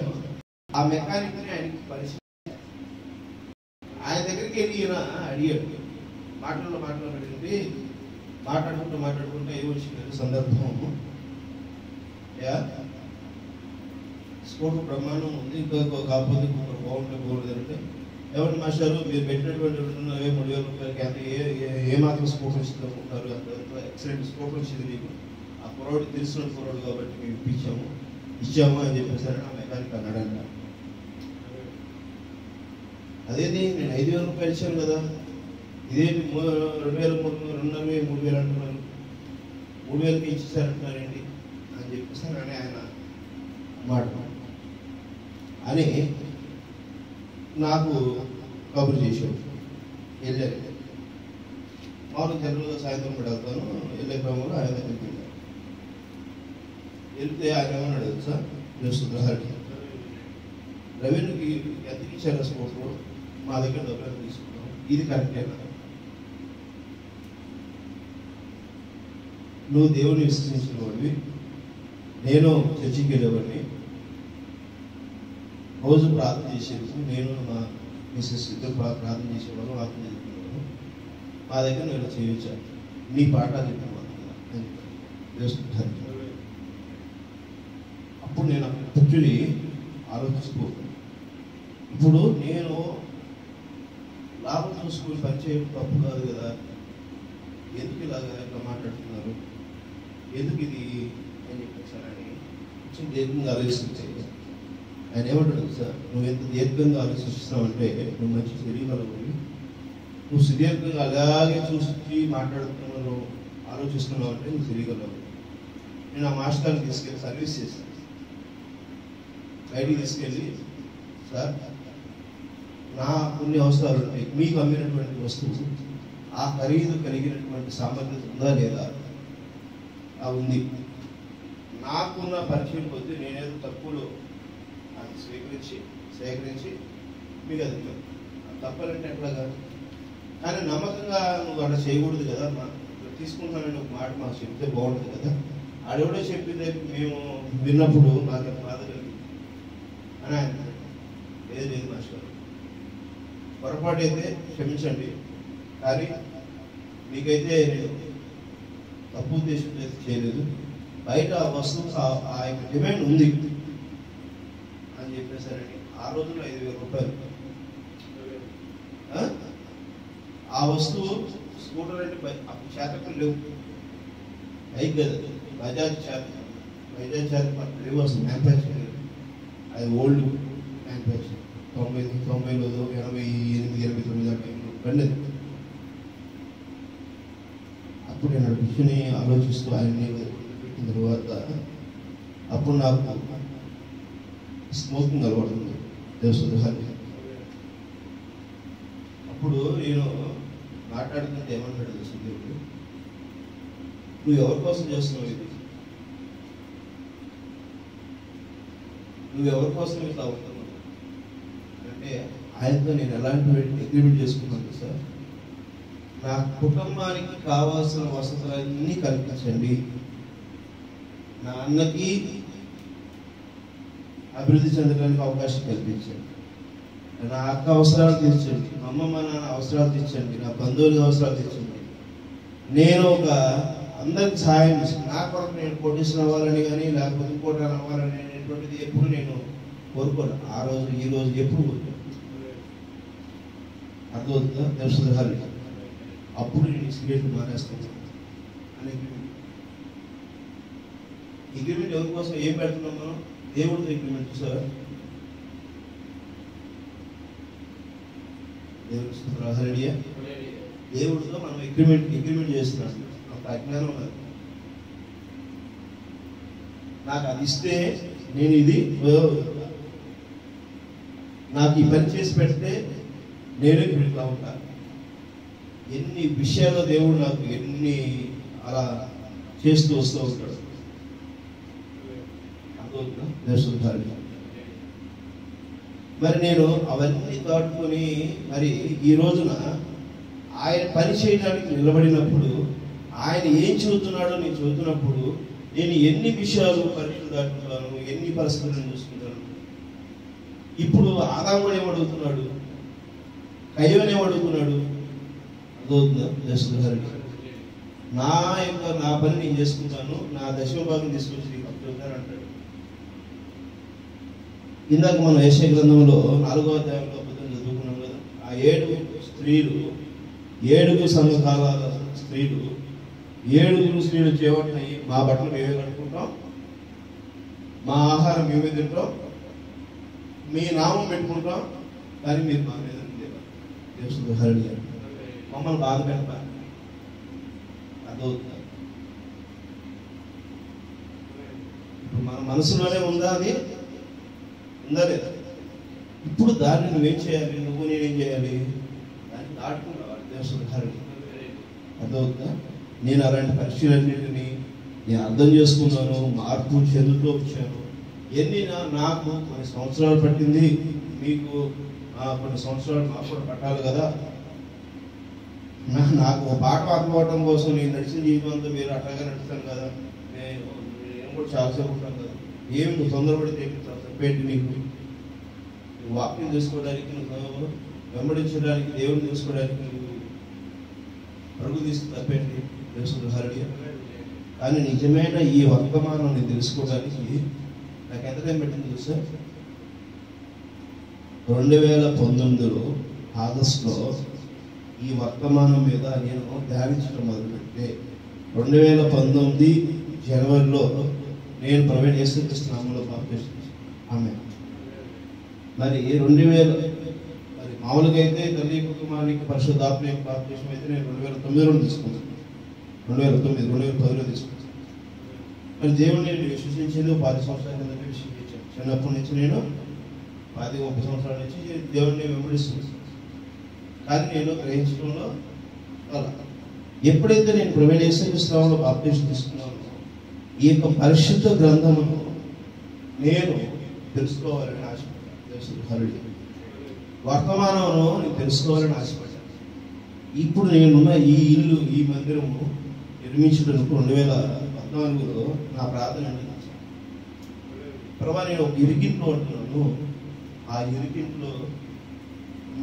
ఆ మెకానిక్ని ఆయనకి పరిచయం. ఆయన దగ్గరికి వెళ్ళి ఈయన అడిగాడు. మాట్లాడుతుంటే ఏం వచ్చిందంటే సందర్భం, స్కూటర్ బ్రహ్మాండం ఉంది, కాకపోతే బాగుంటుంది అంటే ఎవరి మాస్టారు మీరు పెట్టినటువంటి 2,500-3,000 రూపాయలకి అంటే ఏ మాత్రం స్కూటర్ వచ్చింది అనుకుంటారు. అంత ఎక్సలెంట్ స్కూటర్ వచ్చింది మీకు. ఆ కుర్రాడు తెలిసిన కుర్రాడు కాబట్టి మేము ఇచ్చాము అని చెప్పేసి ఆ మెకానిక్ అన్నాడంట. అదేది నేను 5,000 రూపాయలు ఇచ్చాను కదా, ఇదేంటి 2,000-3,000 అంటున్నారు, 3,000కి ఇచ్చేసారంటున్నారండి అని చెప్పేసి అని ఆయన మాట అని నాకు కబురు చేశాడు. వెళ్ళాను. మామూలు జనరల్గా సాయంత్రం కూడా వెళ్తాను. వెళ్ళే క్రమంలో ఆయన దగ్గరికి వెళ్ళాను. వెళ్తే ఆయన ఏమన్నాడు తెలుసా, రెవెన్యూకి ఎంతకి ఇచ్చారు స్కూటర్, మా దగ్గర డబ్బులు తీసుకున్నాం, ఇది కరెక్టేనా? నువ్వు దేవుని విశ్వసించిన వాడివి, నేను చర్చికి వెళ్ళేవాడిని, రోజు ప్రార్థన చేసేది, నేను మా మిస్సెస్ ఇద్దరు ప్రార్థన చేసేవాడు, వాక్యం చదువుకునేవాడు, మా దగ్గర నేను చేయొచ్చాను, నీ పాఠాలు చెప్పాను. అప్పుడు నేను కూర్చుని ఆలోచిస్తున్నాను. ఇప్పుడు నేను లాభం చూసుకుని పనిచేయడం తప్పు కాదు కదా, ఎందుకు ఇలాగా ఇట్లా మాట్లాడుతున్నారు, ఎందుకు ఇది అని చెప్పేసారని కొంచెం దీర్ఘంగా ఆలోచించాను. ఆయన ఏమంటాడు సార్, నువ్వు ఎంత దీర్ఘంగా ఆలోచిస్తున్నావంటే నువ్వు మంచి తెలియగలవు, నువ్వు సుదీర్ఘంగా అలాగే చూసి మాట్లాడుతున్నావు ఆలోచిస్తున్నావు అంటే నువ్వు తెలియగలవు. నేను ఆ మాస్టర్ని తీసుకెళ్ళి సర్వీస్ చేశాను. బయటికి తీసుకెళ్ళి, సార్ నా కొన్ని అవసరాలు ఉంటాయి, మీకు అమ్మినటువంటి వస్తువు ఆ ఖరీదు కలిగినటువంటి సామర్థ్యం ఉందా లేదా? ఉంది. నాకున్న పరిచయం కొద్దీ నేనేదో తక్కువలో అది సేకరించి మీకు అది తప్పాలంటే ఎట్లాగా? కానీ నమ్మకంగా నువ్వు అలా చేయకూడదు కదా, తీసుకుంటానని ఒక మాట మాకు చెప్తే బాగుంటుంది కదా. ఆడెవడో చెప్పిందే మేము విన్నప్పుడు నాకు బాధ కలిగింది అని ఆయన లేదు మాస్టర్, పొరపాటు అయితే క్షమించండి, కానీ మీకైతే నేను తప్పు ఉద్దేశం చేయలేదు, బయట ఆ వస్తువు ఆ యొక్క డిమాండ్ ఉంది అని చెప్పేసారండి. ఆ రోజుల్లో 5,000 రూపాయలు ఆ వస్తువు. స్కూటర్ అంటే చేతకం లేవు, బైక్ కదా, బజాజ్ చేత లేవు అసలు, మ్యానుఫ్యాక్చరింగ్ అది ఓల్డ్ మ్యానుఫ్యాక్చరింగ్, 90లో 88-89 టైంలో బండి. అప్పుడు నేను కూర్చొని ఆలోచిస్తూ ఆయన్ని పెట్టిన తర్వాత అప్పుడు నాకు స్మోకింగ్ అలవాటు ఉంది దేవసుధాన్ని. అప్పుడు నేను మాట్లాడుతుంటే ఏమన్నాడు తెలుసు దేవుడు, నువ్వు ఎవరి కోసం చేస్తున్నావు ఇది, నువ్వు ఎవరి కోసం ఇట్లా అవుతున్నావు అంటే ఆయనతో నేను ఎలాంటి అగ్రిమెంట్ చేసుకున్నాను సార్, నా కుటుంబానికి కావాల్సిన వసతులన్నీ కల్పించండి. నా అన్నకి అభివృద్ధి చెందడానికి అవకాశం కల్పించండి. నా అక్క అవసరాలు తీర్చండి, మా అమ్మ మా నాన్న అవసరాలు తీర్చండి, నా బంధువుల అవసరాలు తీర్చండి. నేను ఒక అందరికి సహాయం చేస్తాను. నా కొరకు నేను కోటేశ్వరం అవ్వాలని కానీ లేకపోతే ఇంకోటి అవ్వాలని అనేటువంటిది ఎప్పుడు నేను కోరుకోను. ఆ రోజు ఈ రోజు ఎప్పుడు కోరుకోను. అర్థమవుతుందా? తెలుసుదాలి. అప్పుడు నేను సిగరెట్ మానేస్తాను అని అగ్రిమెంట్ ఎవరి కోసం ఏం పెడుతున్నాం మనం? దేవుడితో అగ్రిమెంట్. చూసారా? దేవుడితో మనం అగ్రిమెంట్ చేస్తున్నాం. అంత అజ్ఞానం ఉన్నది. నాకు అది ఇస్తే నేను ఇది, నాకు ఈ పని చేసి పెడితే నేను ఇట్లా ఉంటాను. ఎన్ని విషయాల్లో దేవుడు నాకు ఎన్ని అలా చేస్తూ వస్తూ ఉంటాడు. మరి నేను అవన్నీ దాటుకొని మరి ఈ రోజున ఆయన పని చేయడానికి నిలబడినప్పుడు, ఆయన ఏం చదువుతున్నాడో నేను చదువుతున్నప్పుడు, నేను ఎన్ని విషయాలు పరీక్షలు దాటుతున్నాను, ఎన్ని పరిస్థితులను చూసుకుంటాను. ఇప్పుడు ఆదాముడు ఏమడుగుతున్నాడు, కయ్యోని ఏమడుగుతున్నాడు? నా పని నేను చేసుకుంటాను, నా దశమ భాగం తీసుకొచ్చి నీకు అప్పుడవుతాను అంటాడు. ఇందాక మనం యెషయా గ్రంథంలో 4వ అధ్యాయంలో చదువుకున్నాం కదా. ఆ 7 స్త్రీలు, 7 సంఘకాల స్త్రీలు, 7 స్త్రీలు చేపట్టినాయి. మా బట్టలు మేమే కట్టుకుంటాం, మా ఆహారం మేమే తింటాం, మీ నామం పెట్టుకుంటాం, కానీ మీరు మా మీద మమ్మల్ని బాధ పెడతారు. అదవుతుంది. ఇప్పుడు మన మనసులోనే ఉందా? అది ఉందా లేదా? ఇప్పుడు దాన్ని నువ్వేం చేయాలి? నువ్వు నేనేం చేయాలి? దాన్ని దాటుకుంటావు. దేశధారణ. అదవుతుందా? నేను అలాంటి పరిస్థితులన్నింటినీ నేను అర్థం చేసుకున్నాను, మార్పు చెందుతూ వచ్చాను. ఎన్ని నాకు కొన్ని సంవత్సరాలు పట్టింది, మీకు కొన్ని సంవత్సరాలు మాకు కూడా పట్టాలి కదా. నాకు ఒక పాట పాడుకోవటం కోసం నేను నడిచిన జీవితంతో మీరు అట్లాగే నడుస్తాను కదా, నేను కూడా చాలాసేపు ఉంటాను కదా. ఏమి నువ్వు తొందరపడితే తప్పేంటి? నీకు వాక్యం చేసుకోవడానికి, నువ్వు వెంబడించడానికి, దేవుడిని చూసుకోవడానికి నువ్వు పరుగు తీసుకు తప్పేంటి? తెలుసుకుంటారు. కానీ నిజమైన ఈ వర్తమానం నేను తెలుసుకోవడానికి నాకు ఎంత టైం పెట్టింది తెలుసా? 2019 ఆగస్టులో ఈ వర్తమానం మీద నేను ధ్యానించడం మొదలుపెట్టే 2019 జనవరిలో నేను ప్రవేట్ యేసుక్రీస్తునామములో బాప్తిసం. ఆమె మరి 2000 మరి మామూలుగా అయితే తల్లి కుటుంబానికి పరిశుద్ధాత్మ యొక్క బాప్తిసం అయితే నేను 2009లో తీసుకున్నాను. 2010లో తీసుకున్నాను. మరి దేవుని నేను విశ్వసించింది 10 సంవత్సరాల కింద విశ్వసించాను. చిన్నప్పటి నుంచి నేను 10-30 సంవత్సరాల నుంచి దేవుడిని వెంబడిస్తున్నాను. కానీ నేను గ్రహించడంలో ఎప్పుడైతే నేను ప్రవేట్ యేసుక్రీస్తునామములో బాప్తిసం తీసుకున్నానో, ఈ యొక్క పరిశుద్ధ గ్రంథమును నేను తెలుసుకోవాలని ఆశపడ్డాను. వర్తమానమును నేను తెలుసుకోవాలని ఆశపడ్డాను. ఇప్పుడు నేనున్న ఈ ఇల్లు, ఈ మందిరము నిర్మించడానికి 2014లో నా ప్రార్థన అండి. ప్రభా, నేను ఒక ఇరుకింట్లో ఉంటున్నాను. ఆ ఇరుకింట్లో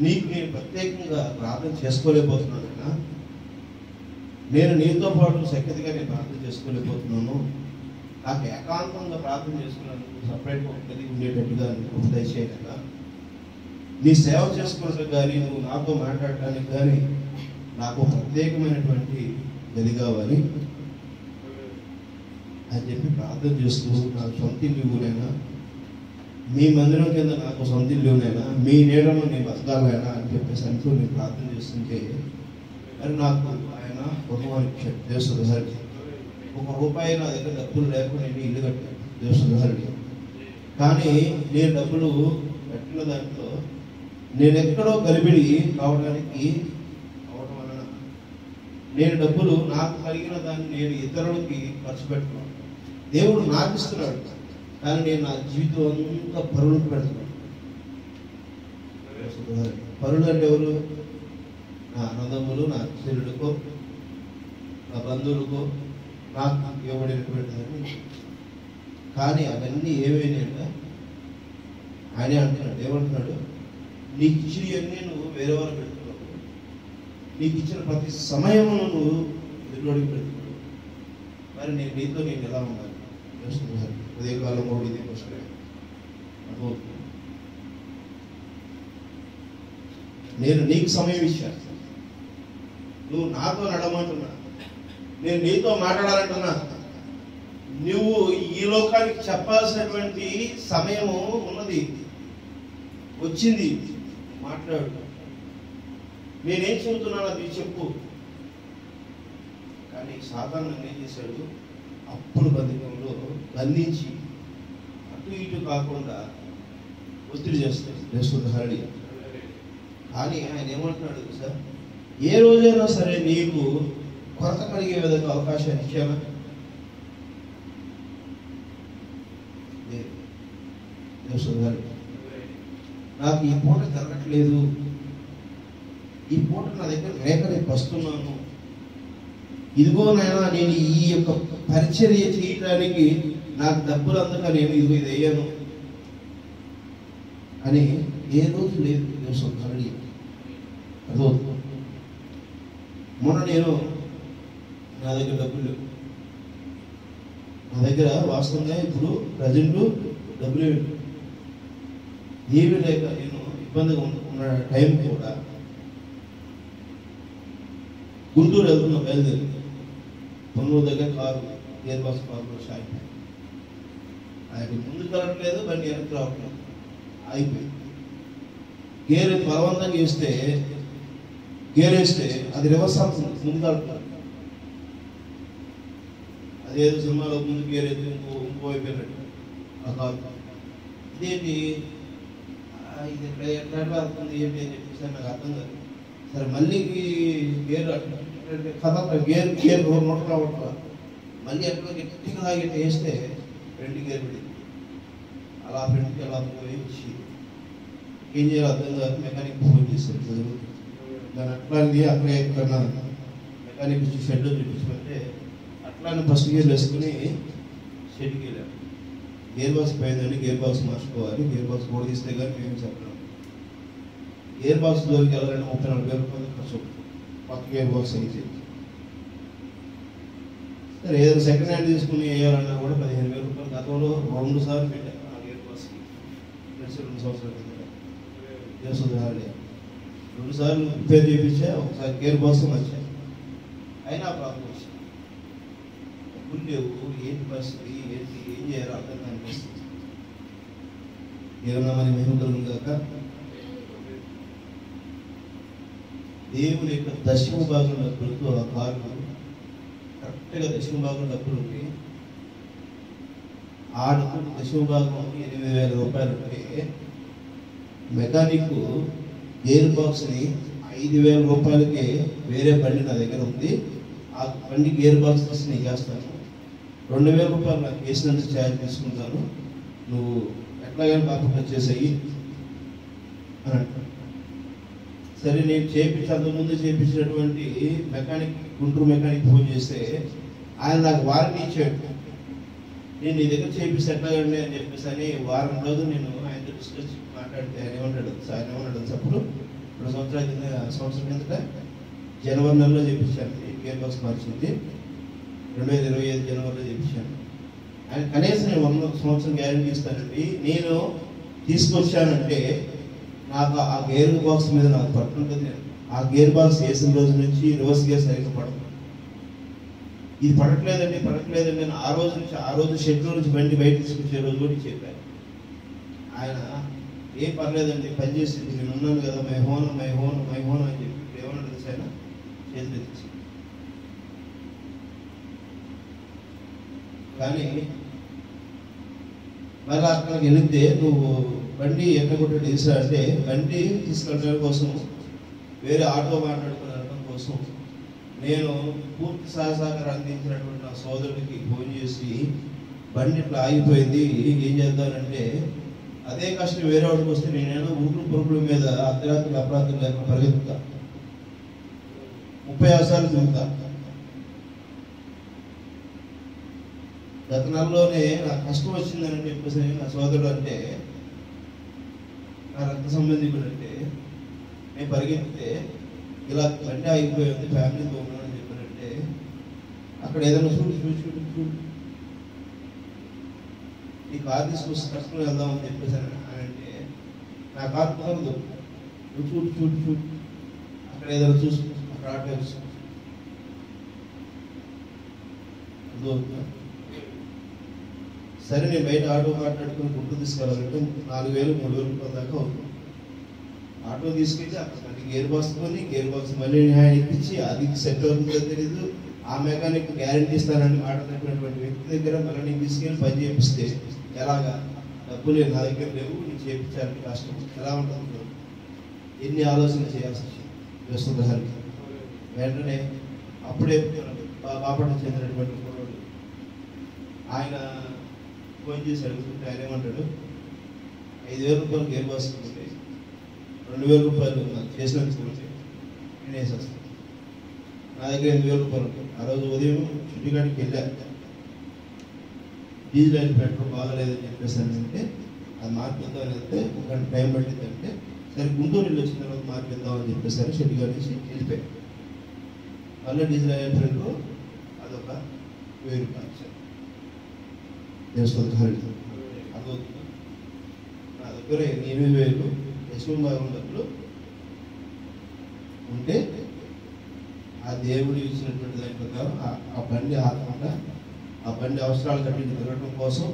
నీకు నేను ప్రత్యేకంగా ప్రార్థన చేసుకోలేకపోతున్నాను. నేను నీతో పాటు శక్తిగా నేను ప్రార్థన చేసుకోలేకపోతున్నాను. నాకు ఏకాంతంగా ప్రార్థన చేసుకున్నాను, సపరేట్ ఒక గది ఉండేటట్టుగా దయచేయగా, నీ సేవ చేసుకోవడానికి కానీ, నువ్వు నాతో మాట్లాడటానికి కానీ నాకు ప్రత్యేకమైనటువంటి గది కావాలి అని చెప్పి ప్రార్థన చేస్తూ, నాకు సొంత ఇల్లునైనా, మీ మందిరం కింద నాకు సొంత ఇల్లునైనా, మీ నీడలో నేను బతకాలైనా అని చెప్పేసి అంటూ నేను ప్రార్థన చేస్తుంటే, మరి నాకు ఆయన కుటుంబానికి దేశధారి ₹1 నా దగ్గర డబ్బులు లేకుండా నేను ఇల్లు కట్టాను. దేశధారి. కానీ నేను డబ్బులు కట్టిన దాంట్లో నేను ఎక్కడో గలిబిడి కావడానికి అవడం వలన నేను డబ్బులు నాకు కలిగిన దాన్ని నేను ఇతరులకి ఖర్చు పెట్టుకున్నాను. దేవుడు నాకు ఇస్తున్నాడు, కానీ నేను నా జీవితం అంతా పరులకు పెడుతున్నాను. పరులు అంటే ఎవరు? నా అన్నదమ్ములు, నా చెల్లుడికో, నా బంధువులకో నాకు ఇవ్వబడినటువంటిదని. కానీ అవన్నీ ఏమైనా ఆయనే అంటున్నాడు. ఏమంటున్నాడు? నీకు ఇచ్చినవన్నీ నువ్వు వేరే వాళ్ళు పెడుతున్నావు, నీకు ఇచ్చిన ప్రతి సమయమును నువ్వు ఎదురుడికి పెడుతున్నావు. మరి నేను ఎలా ఉండాలి? ఉదయకాలం కూడా ఇది కష్టమే. నేను నీకు సమయం ఇచ్చాను, నువ్వు నాతో నడమంటున్నా, నేను నీతో మాట్లాడాలంటున్నా. నువ్వు ఈ లోకానికి చెప్పాల్సినటువంటి సమయము ఉన్నది, వచ్చింది, మాట్లాడు. నేనేం చెబుతున్నాను అది చెప్పు. కానీ సాతాను ఏం చేశాడు? అప్పుల బంధకంలో బంధించి అటు ఇటు కాకుండా ఒత్తిడి చేస్తుంది హరడి. కానీ ఆయన ఏమంటున్నాడు సార్, ఏ రోజైనా సరే నీకు కొరత కలిగే విధంగా అవకాశాన్ని ఇచ్చామా? నాకు ఈ పూట జరగట్లేదు, ఈ పూట నా దగ్గర లేక నేను వస్తున్నాను, ఇదిగో నాయన నేను ఈ యొక్క పరిచర్య చేయడానికి నాకు డబ్బులు అందక నేను ఇదిగో ఇది అయ్యాను అని ఏ రోజు లేదు. అదో మొన్న నేను నా దగ్గర డబ్బులు, నా దగ్గర వాస్తవంగా ఇప్పుడు ప్రజెంట్ డబ్బులు ఏమీ లేక నేను ఇబ్బందిగా ఉన్న టైం కూడా గుంటూరు వెళ్తున్నా, బయలుదేరి పొన్నూరు దగ్గర కారు గేర్ బాక్స్ కారులో షాయి ఆయన ముందుకు వెళ్ళట్లేదు, బండి వెనక్కి రావట్లేదు, అయిపోయింది. గేర్ బలవంతంగా వేస్తే అది రివర్స్ అవుతుంది, ముందుకు వెళ్తారు. అదేదో సినిమాలో ముందు గేర్ అయితే ఇంకో అయిపోయినట్టు ఆ కారు. ఇదేంటి ఇది ఎట్లా అవుతుంది ఏంటి అని చెప్పేసి నాకు అర్థం కాదు. సరే మళ్ళీ గేర్ నోట్ రావట్లా, మళ్ళీ ఎట్లా గట్టిగా లాగి వేస్తే ఫ్రంట్ గేర్ పడింది. అలా ఫ్రంట్కి అలా పోయి వచ్చి ఏం చేయాలో అర్థం కాదు. మెకానిక్ ఫోన్ చేశారు, దాని అట్లాంటిది అక్కడే ఎక్కడన్నా మెకానిక్ వచ్చి షెడ్లో చూపించుకుంటే అట్లానే ఫస్ట్ గేర్ వేసుకుని షెడ్కి వెళ్ళాను. గేర్ బాక్స్ పోయిందండి, గేర్ బాక్స్ మార్చుకోవాలి, గేర్ బాక్స్ కూడా తీస్తే కానీ మేము చెప్పలేము. గేర్ బాక్స్ జోలికి వెళ్ళాలంటే 34,000 రూపాయలు ఖర్చు, కొత్త గేర్ బాక్స్ అయితే. సరే ఏదైనా సెకండ్ హ్యాండ్ తీసుకుని వేయాలన్నా కూడా 15,000 రూపాయలు. గతంలో 2 సార్లు పెట్టాను ఆ గేర్ బాక్స్కి, 2 సంవత్సరాల కింద చేస్తుంది. 2 సార్లు రిపేర్ చేయించా, ఒకసారి గేర్ బాక్స్ వచ్చాయి, అయినా ప్రాబ్లం వచ్చింది. డబ్బులు లేవు, ఏంటి పరిస్థితి, ఏంటి ఏం చేయాలో అర్థం కాని పరిస్థితి. ఏమన్నా మరి మేము కాక దేవుని యొక్క దశమ భాగం డబ్బులతో ఆ కారు కరెక్ట్గా దశమ భాగం డబ్బులు ఉండి ఆ డబ్బులు దశమ భాగం 8,000 రూపాయలు ఉంటే మెకానిక్ గేర్ బాక్స్ని 5,000 రూపాయలకే వేరే బండి నా దగ్గర ఉంది, ఆ బండి గేర్ బాక్స్ తీసి నేను చేస్తాను, 2,000 రూపాయలు నాకు వేసినందుకు ఛార్జ్ తీసుకుంటాను, నువ్వు ఎట్లాగైనా కాకుండా వచ్చేసాయి అని అంటాను. సరే నేను అంతకుముందు చేయించినటువంటి మెకానిక్, గుంటూరు మెకానిక్ ఫోన్ చేస్తే ఆయన నాకు వారంటీ ఇచ్చాడు. నేను నీ దగ్గర చేపిస్తే ఎట్లాగండి అని చెప్పేసి అని వారం రోజు నేను ఆయనతో డిస్కస్ మాట్లాడితే ఆయన ఏమంటాడు సార్, ఏమన్నాడు అప్పుడు 2 సంవత్సరాల కిందట జనవరి నెలలో చేయించాను, గేర్ బాక్స్ మార్చింది 2025 జనవరిలో చేయించాను. ఆయన కనీసం నేను 1 సంవత్సరం గ్యారెంటీ ఇస్తానండి, నేను తీసుకొచ్చానంటే నాకు ఆ గేర్ బాక్స్ మీద నాకు పట్టుంటుంది. ఆ గేర్ బాక్స్ వేసిన రోజు నుంచి రివర్స్ గేర్ సరిగ్గా పడదు, ఇది పడట్లేదండి నేను ఆ రోజు షెడ్యూల్ నుంచి బండి బయట తీసుకొచ్చే రోజు కూడా చెప్పాను. ఆయన ఏం పర్లేదండి పని చేసింది, నేను ఉన్నాను కదా, మై హోన్ అని చెప్పి ఏమన్నా తెలుసు ఆయన చేతులు ఎత్తించి. కానీ మళ్ళీ అక్కడికి వెళితే నువ్వు బండి ఎక్కగొట్టే తీసుకురా అంటే బండి తీసుకెళ్ళడం కోసం వేరే ఆటో మాట్లాడుకుని వెళ్ళడం కోసం నేను పూర్తి సహకారం అందించినటువంటి నా సోదరుడికి ఫోన్ చేసి బండి ఇట్లా ఆగిపోయింది, ఏం చేద్దానంటే అదే కష్టం వేరే వాడికి వస్తే నేనేమో ఉరుకులు పొరుకుల మీద అర్ధరాత్రులు అపరాత్రులు లేక పరిగెత్తుతా, 36 సార్లు తిరుగుతా. గత నెలలోనే నాకు కష్టం వచ్చిందని చెప్పేసి నా సోదరుడు అంటే, నా రక్త సంబంధికుడు అంటే, నేను పరిగెత్తితే ఇలా బండి ఆగిపోయింది ఫ్యామిలీతో ఉన్నానని చెప్పానంటే, అక్కడ ఏదైనా చూడు చూడు చూడు చూడు ఈ కారు తీసుకొచ్చి కష్టం వెళ్దామని చెప్పేసి అంటే, నా కారు కుదరదు, నువ్వు చూడు చూడు చూడు అక్కడ ఏదైనా చూసుకో, అక్కడ ఆటో చూసుకో. సరే నేను బయట ఆటో మాట్లాడుకుని గుంటూరు తీసుకెళ్ళాలంటే 4,000 3,000 రూపాయల దాకా అవుతుంది. ఆటో తీసుకెళ్ళి అక్కడ మళ్ళీ గేర్ బాక్స్ మళ్ళీ ఆయన ఇప్పించి అది సెట్ అవుతుందో తెలీదు. ఆ మెకానిక్ గ్యారెంటీ ఇస్తానని మాట్లాడినటువంటి వ్యక్తి దగ్గర మళ్ళీ నేను తీసుకెళ్ళి పని చేపిస్తే ఎలాగా? డబ్బులు నా దగ్గర లేవు, నేను చేయించాలంటే కష్టం. ఎలా ఉంటుంది? ఎన్ని ఆలోచన చేయాల్సి వస్తుంది. వెంటనే అప్పుడే బాపట్ల చెందినటువంటి కుర్రోడు ఆయన ఫోన్ చేసి అడుగుతుంటే ఆయన ఏమంటాడు, 5,000 రూపాయలు గేర్ బాక్స్ ఉంటే 2,000 రూపాయలు నాకు చేసినందుకు నేను వేసేస్తాను. నా దగ్గర 8,000 రూపాయలు ఉంటాయి. ఆ రోజు ఉదయం చుట్టికాడికి వెళ్ళా, డీజిల్ ఆయిల్ పెట్రోల్ బాగలేదని చెప్పేసానంటే అది మార్పిద్దామని వెళ్తే ఒక గంట టైం పట్టిందంటే, సరే గుంటూరు వెళ్ళి వచ్చిన తర్వాత మార్పిద్దామని చెప్పేసారు. చుట్టికాడి నుంచి వెళ్ళిపోయాయి. మళ్ళీ డీజిల్ ఆయిల్ పెట్రోల్ అదొక 1,000 రూపాయలు తెలుస్తుంది. అదవుతుంది. నా దగ్గర 8,000 యశ్వం భాగం డబ్బులు ఉంటే ఆ దేవుడు ఇచ్చినటువంటి దాని ప్రకారం ఆ బండి ఆకుండా ఆ బండి అవసరాలు కట్టి తిరగడం కోసం,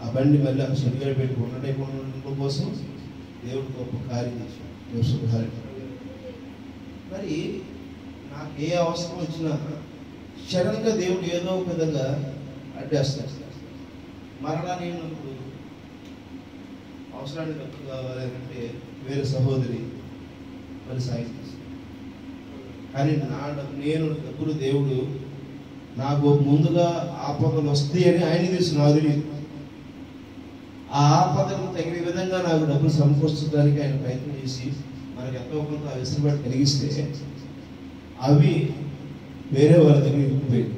ఆ బండి మళ్ళీ ఆ శనిగారు పెట్టి ఉండడం కోసం దేవుడు గొప్ప కార్యం చేశాడు. మరి నాకు ఏ అవసరం వచ్చినా క్షణంగా దేవుడు ఏదో ఒక విధంగా అడ్డేస్తాడు. మరలా నేను ఇప్పుడు అవసరానికి డబ్బులు కావాలి అంటే వేరే సహోదరి మరి సాయం చేస్తాను. కానీ నేను డబ్బులు దేవుడు నాకు ముందుగా ఆపదలు వస్తాయని ఆయన తెలుసు, నాకు తెలియదు. ఆ ఆపదలకు తగిన విధంగా నాకు డబ్బులు సమకూర్చడానికి ఆయన ప్రయత్నం చేసి మనకు ఎంతో కొంత వెసులుబాటు కలిగిస్తే అవి వేరే వాళ్ళ దగ్గర ఇరుక్కుపోయింది.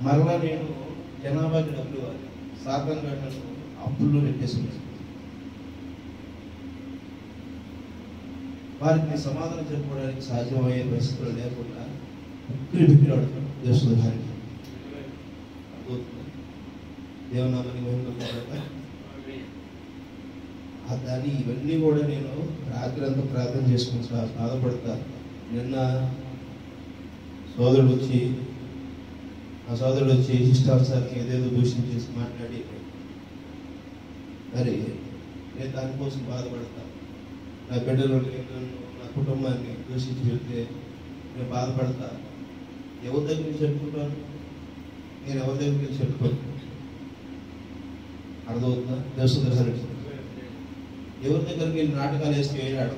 మరలా నేను జనాభాకి డబ్బులు ఇవ్వాలి, సాతాను గంటలకు అప్పుల్లో నెట్టేసుకున్నాను. వారికి సమాధానం చెప్పుకోవడానికి సాధ్యమయ్యే పరిస్థితులు లేకుండా బిక్కిరి ఆడుతున్నాను. దేశోధారి దేవనామని దాన్ని ఇవన్నీ కూడా నేను రాత్రి అంతా ప్రార్థన చేసుకుంటా, బాధపడతా. నిన్న ఆ సోదరుడు వచ్చి ఇష్టానుసారం ఏదేదో దూషించేసి మాట్లాడి, మరి నేను దానికోసం బాధపడతా. నా బిడ్డలు నా కుటుంబాన్ని దూషించి వెళ్తే నేను బాధపడతా. ఎవరి దగ్గరికి చెప్పుకుంటాను? నేను ఎవరి దగ్గరికి చెప్పుకోను. అర్థమవుతుందా? దేశోదరి ఎవరి దగ్గరికి వెళ్ళి నాటకాలు వేసి వేయాడు.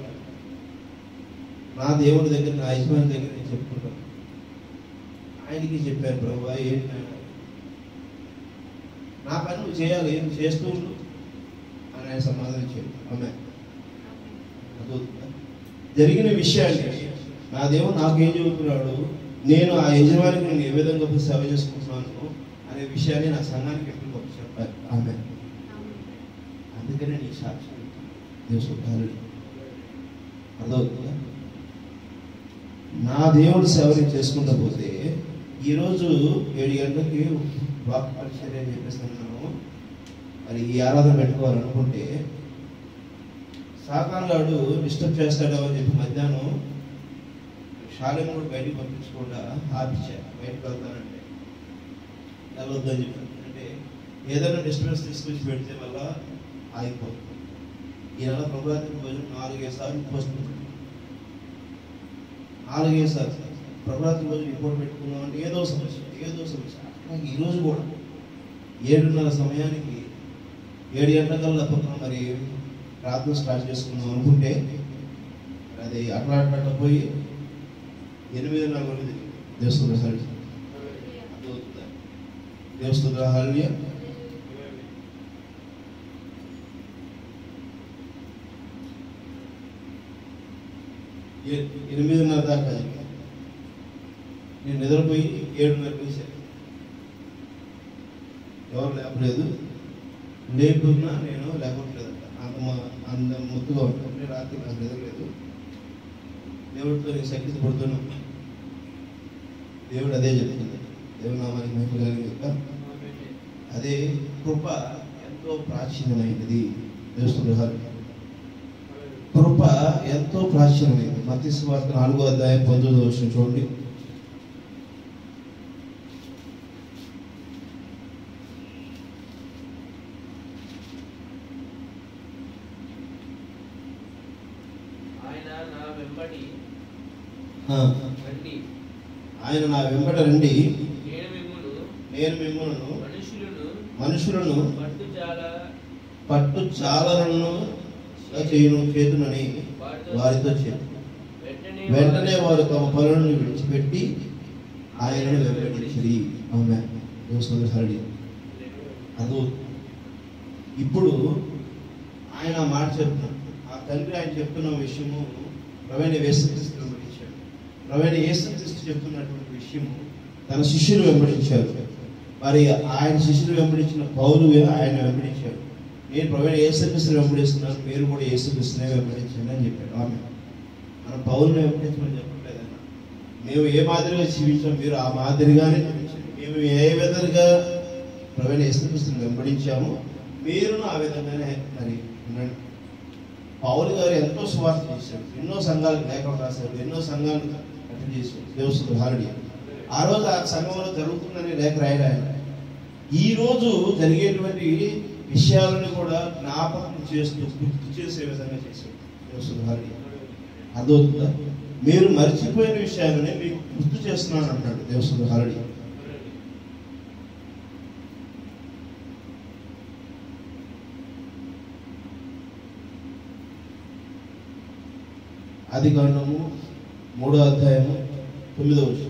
నా దేవుడి దగ్గర, నా యజమాని దగ్గర నేను చెప్పుకుంటాను. ఆయనకి చెప్పాను, ప్రభు ఏంటి నా పని నువ్వు చేయాలి, ఏం చేస్తూ ఉండు అని ఆయన సమాధానం చెప్పాడు. ఆమె జరిగిన విషయాన్ని నా దేవుడు నాకేం చెబుతున్నాడు, నేను ఆ యజమానికి నేను ఏ విధంగా సేవ చేసుకుంటున్నాను అనే విషయాన్ని నా సంఘానికి ఎప్పుడు గొప్ప చెప్పాలి. ఆమె అందుకనే నీ సాక్షి దేశోద్ధారు. అర్థమవుతుందా? నా దేవుడు సేవని చేసుకుంటూ పోతే ఈరోజు 7 గంటలకి వాక్ పరిచర్య అని చెప్పేస్తున్నాను. మరి ఈ ఆరాధన పెట్టుకోవాలనుకుంటే సాతాను గాడు డిస్టర్బ్ చేస్తాడో అని చెప్పి మధ్యాహ్నం శాలెం కూడా బయటికి పంపించకుండా ఆపించారు. బయటకు వెళ్తానంటే వెళ్ళొద్దని చెప్పి, అంటే ఏదైనా డిస్టర్బెన్స్ తీసుకొచ్చి పెడితే వల్ల ఆగిపోతుంది. ఈ నెల ప్రభుత్వం రోజు 4-5 సార్లు పోస్ట్ 4-5 సార్లు ప్రభుత్వం రోజు రిపోర్ట్ పెట్టుకున్నాం అంటే ఏదో సమస్య. అట్లా ఈరోజు కూడా 7:30 సమయానికి 7 గంటలకల్లా మరి ప్రార్థన స్టార్ట్ చేసుకుందాం అనుకుంటే అది అట్లా పోయి 8:40 దేవస్థాన హల్లెలూయా. 8:30 దాకా నేను నిద్రపోయి 7:30 లేచాను. ఎవరు లేపలేదు, లేకున్నా నేను లేకపోలేదంట. అంత ముద్దుగా ఉంటుంది. రాత్రి నాకు నిద్రలేదు. దేవుడితో నేను శక్తి పడుతున్నాను. దేవుడు అదే చెప్తుంది. దేవుడు నామానికి మహిమ కలిగిన అదే కృప ఎంతో ప్రాచీనమైనది. దేవస్తున్నారు కృప ఎంతో ప్రాచీనమైనది. మత్తయి సువార్త 4వ అధ్యాయం 19వ వచనం చూడండి. ఆయన నా వెంబట రండి, నేను మిమ్మల్ని మనుషులను పట్టు చాలను చేతునని వారితో చెప్పు. వెంటనే వారు తమ పనులను విడిచిపెట్టి ఆయనను వెంబడించిరి. ఆమె అదో ఇప్పుడు ఆయన మాట చెప్తున్నాడు. ఆ తండ్రి ఆయన చెప్తున్న విషయము ప్రవీణ యేసుక్రీస్తు వెంబడించాడు. ప్రవీణ యేసుక్రీస్తు చెప్తున్నటువంటి విషయము తన శిష్యులు వెంబడించారు. మరి ఆయన శిష్యులు వెంబడించిన పౌలు ఆయన వెంబడించాడు. నేను ప్రవీణ యేసుక్రీస్తుని వెంబడిస్తున్నాను, మీరు కూడా యేసుక్రీస్తునే వెంబడించండి అని చెప్పాడు. ఆమె మనం పౌరుని వెంబడించమని చెప్పట్లేదన్న. మేము ఏ మాదిరిగా జీవించాం, మీరు ఆ మాదిరిగానే జీవించండి. మేము ఏ విధంగా ప్రవీణ యేసుక్రీస్తుని వెంబడించాము, మీరు ఆ విధంగానే మరి ఉండండి. పౌలు గారు ఎంతో సువార్త చేశాడు, ఎన్నో సంఘాలకు లేఖలు రాశాడు, ఎన్నో సంఘాలు అటెండ్ చేశాడు. దేవస్తుడు హారడి ఆ రోజు ఆ సంఘంలో జరుగుతుందని లేఖ రాయడు ఆయన. ఈ రోజు జరిగేటువంటి విషయాలను కూడా జ్ఞాపకం చేస్తూ గుర్తు చేసే విధంగా చేశాడు దేవస్తుడు హారడి. అదవుతుందా? మీరు మర్చిపోయిన విషయాలని మీకు గుర్తు చేస్తున్నాను అన్నాడు దేవస్తుడు హారడి. ఆదికాండము 3వ అధ్యాయము 9వ వచనం.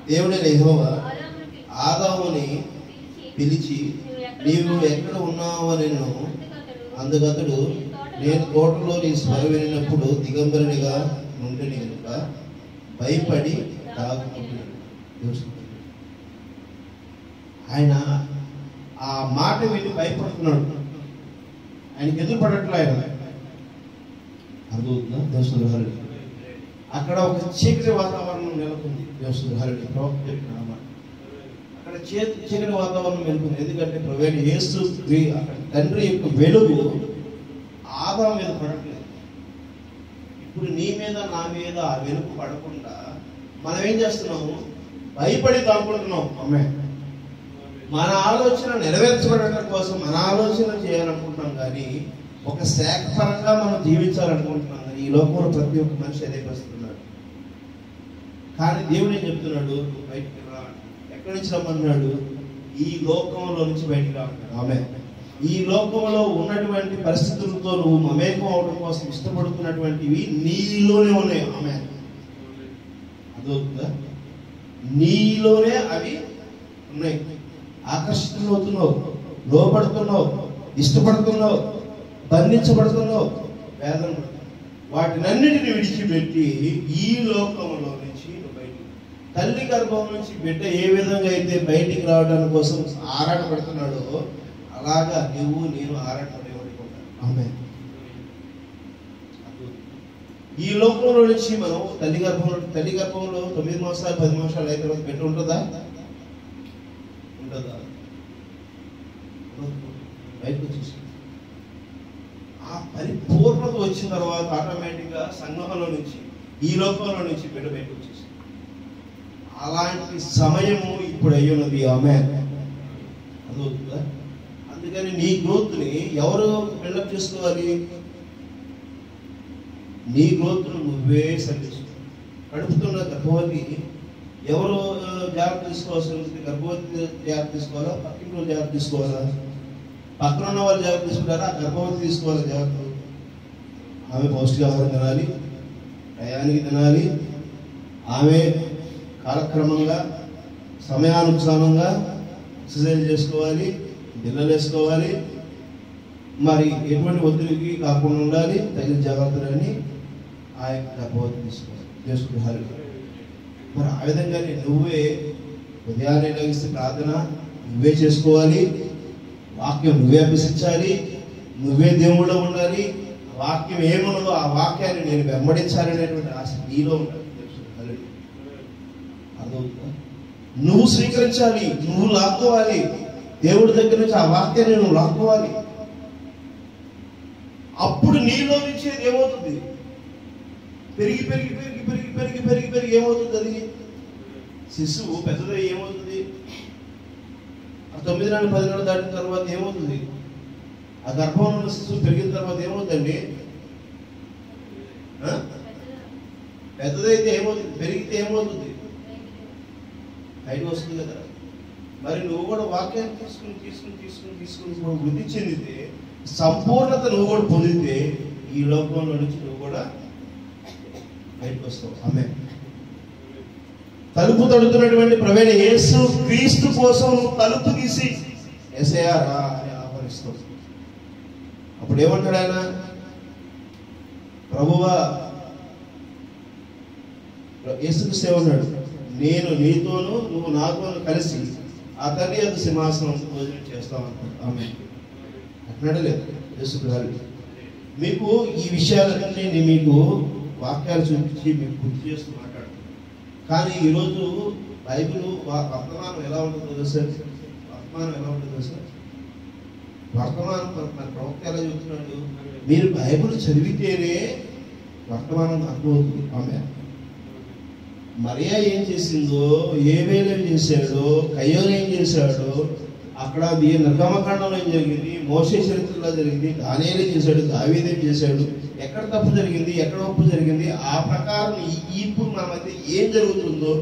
దేవుడైన యెహోవా ఆదాముని పిలిచి నీవు ఎక్కడ ఉన్నావు నిన్ను అందుకతడు నేను తోటలో నీ స్వరం వినినప్పుడు దిగంబరునిగా నుండిని కనుక భయపడి దాగుకుంటున్నాడు. ఆయన ఆ మాట విని భయపడుతున్నాడు. ఆయనకి ఎదురుపడట్లే. ఆయన అర్థమవుతుందా? దేవస్తుడు హరి అక్కడ ఒక చీకటి వాతావరణం నెలకొంది. దేవస్తుడు హరి ప్రవక్త చెప్పిన మాట అక్కడ చీకటి వాతావరణం నెలకొంది. ఎందుకంటే ప్రవేణ యేసు అక్కడ తండ్రి యొక్క వెలుగు ఆదాము మీద పడట్లేదు. ఇప్పుడు నీ మీద నా మీద ఆ వెలుగు పడకుండా మనం ఏం చేస్తున్నాము? భయపడి దాక్కుంటున్నాం. అమ్మే మన ఆలోచన నెరవేర్చబడటం కోసం మన ఆలోచన చేయాలనుకుంటున్నాం, కానీ ఒక శాఖ పరంగా మనం జీవించాలనుకుంటున్నాం. కానీ ఈ లోకంలో ప్రతి ఒక్క మనిషి అదే పరిస్థితున్నాడు. కానీ దేవుడు ఏం చెప్తున్నాడు? బయటికి రా. ఎక్కడి నుంచి రమ్మన్నాడు? ఈ లోకంలో నుంచి బయటికి రా. ఆమె ఈ లోకంలో ఉన్నటువంటి పరిస్థితులతో నువ్వు మమేకం అవడం కోసం ఇష్టపడుతున్నటువంటివి నీలోనే ఉన్నాయి. ఆమె అదవుతుందా? నీలోనే అవి ఉన్నాయి. ఆకర్షితులవుతున్నావు, లోపడుతున్నావు, ఇష్టపడుతున్నావు, బంధించబడుతున్నావు, వేదన. వాటినన్నిటిని విడిచిపెట్టి ఈ లోకంలో నుంచి బయటికి, తల్లి గర్భం నుంచి బిడ్డ ఏ విధంగా అయితే బయటికి రావడానికి కోసం ఆరాటపడుతున్నాడో అలాగా నువ్వు నేను ఆరాటపడేవాడుకుంటాను. ఆమె ఈ లోకంలో నుంచి మనం తల్లి గర్భంలో 9 మాసాలు 10 మాసాలు అయిన తర్వాత బిడ్డ ఉంటుందా? ఉంటుందా? బయటకు వచ్చేసి ఆ పరిపూర్ణత వచ్చిన తర్వాత ఆటోమేటిక్గా సంఘంలో నుంచి ఈ లోకంలో నుంచి బిడ్డ బయటకు వచ్చేసి అలాంటి సమయము ఇప్పుడు అయ్యున్నది. ఆమె అదవుతుందా? అందుకని నీ గ్రోత్ని ఎవరు బిల్డప్ చేసుకోవాలి? నీ గ్రోత్ను నువ్వే సరిచేసుకో. కడుపుతున్న గర్భవతి ఎవరు జాగ్రత్త తీసుకోవాల్సి ఉంటుంది? గర్భవతి జాగ్రత్త తీసుకోవాలా? పక్కింట్లో జాగ్రత్త తీసుకోవాలా? పక్కన ఉన్న వాళ్ళు జాగ్రత్త తీసుకుంటారా? గర్భవతి తీసుకోవాలి జాగ్రత్త. ఆమె పౌష్టికాహారం తినాలి, టయానికి తినాలి. ఆమె కాలక్రమంగా సమయానుసారంగా ఎక్సర్సైజ్ చేసుకోవాలి, బిల్లలు వేసుకోవాలి, మరి ఎటువంటి ఒత్తిడికి కాకుండా ఉండాలి, తగిన జాగ్రత్తలని ఆ యొక్క గర్భవతి తీసుకుంటారు. మరి ఆ విధంగానే నువ్వే ఉదయాన్నే లగిస్తే ప్రార్థన నువ్వే చేసుకోవాలి, వాక్యం నువ్వే అభ్యసించాలి, నువ్వే దేవుడిలో ఉండాలి. వాక్యం ఏమున్నదో ఆ వాక్యాన్ని నేను వెంబడించాలనేటువంటి ఆశ నీలో ఉండాలి. అదవుతుందా? నువ్వు స్వీకరించాలి, నువ్వు లాక్కోవాలి, దేవుడి దగ్గర నుంచి ఆ వాక్యాన్ని నువ్వు లాక్కోవాలి. అప్పుడు నీలో నుంచి ఏమవుతుంది? పెరిగి పెరిగి పెరిగి పెరిగి పెరిగి పెరిగి పెరిగి ఏమవుతుంది? అది శిశువు పెద్దదై ఏమవుతుంది? ఆ 9 నెలలు 10 నెలలు దాటిన తర్వాత ఏమవుతుంది? ఆ గర్భంలో ఉన్న శిశువు పెరిగిన తర్వాత ఏమవుతుందండి? పెద్దదైతే ఏమవుతుంది? పెరిగితే ఏమవుతుంది? బయటకు వస్తుంది కదా. మరి నువ్వు కూడా వాక్యాన్ని తీసుకుని తీసుకుని తీసుకుని తీసుకుని వృద్ధి చెందితే, సంపూర్ణత నువ్వు కూడా పొందితే, ఈ లోకంలో నుంచి నువ్వు కూడా బయటకు వస్తావు. ఆమేన్. తలుపు తడుతున్నటువంటి ప్రవీణ యేసు క్రీస్తు కోసం తలుపు తీసి యేసయ్యా రా అని ఆహ్వానిస్తావు. అప్పుడు ఏమంటాడు ఆయన? ప్రభువా, యేసుక్రీస్తు ఏమన్నాడు? నేను నీతోను నువ్వు నాతోను కలిసి అతని అది సింహాసనం భోజనం చేస్తామన్నాడు. ఆమె అన్నాడు లేదు యేసుక్రీస్తు. మీకు ఈ విషయాలన్నీ నేను మీకు వాక్యాలు చూపించి మీకు గుర్తు చేస్తూ మాట్లాడుతున్నాను. కానీ ఈరోజు బైబిల్ వర్తమానం ఎలా ఉంటుందో సార్, వర్తమానం ఎలా ఉంటుందో సార్, వర్తమానం మన ప్రవక్త ఎలా చెబుతున్నాడు? మీరు బైబిల్ చదివితేనే వర్తమానం అర్థమవుతుంది. ఆమె మరియా ఏం చేసిందో, ఏబేలు ఏం చేశాడో, కయ్యోను ఏం చేశాడో, అక్కడ నిర్గమకాండంలో ఏం జరిగింది, మోషే చరిత్రలో జరిగింది, దానియేలు ఏం చేశాడు, దావీదు ఏం చేశాడు, ఎక్కడ తప్పు జరిగింది, ఎక్కడ ఒప్పు జరిగింది, ఆ ప్రకారం ఇప్పుడు మన మధ్య ఏం జరుగుతుందో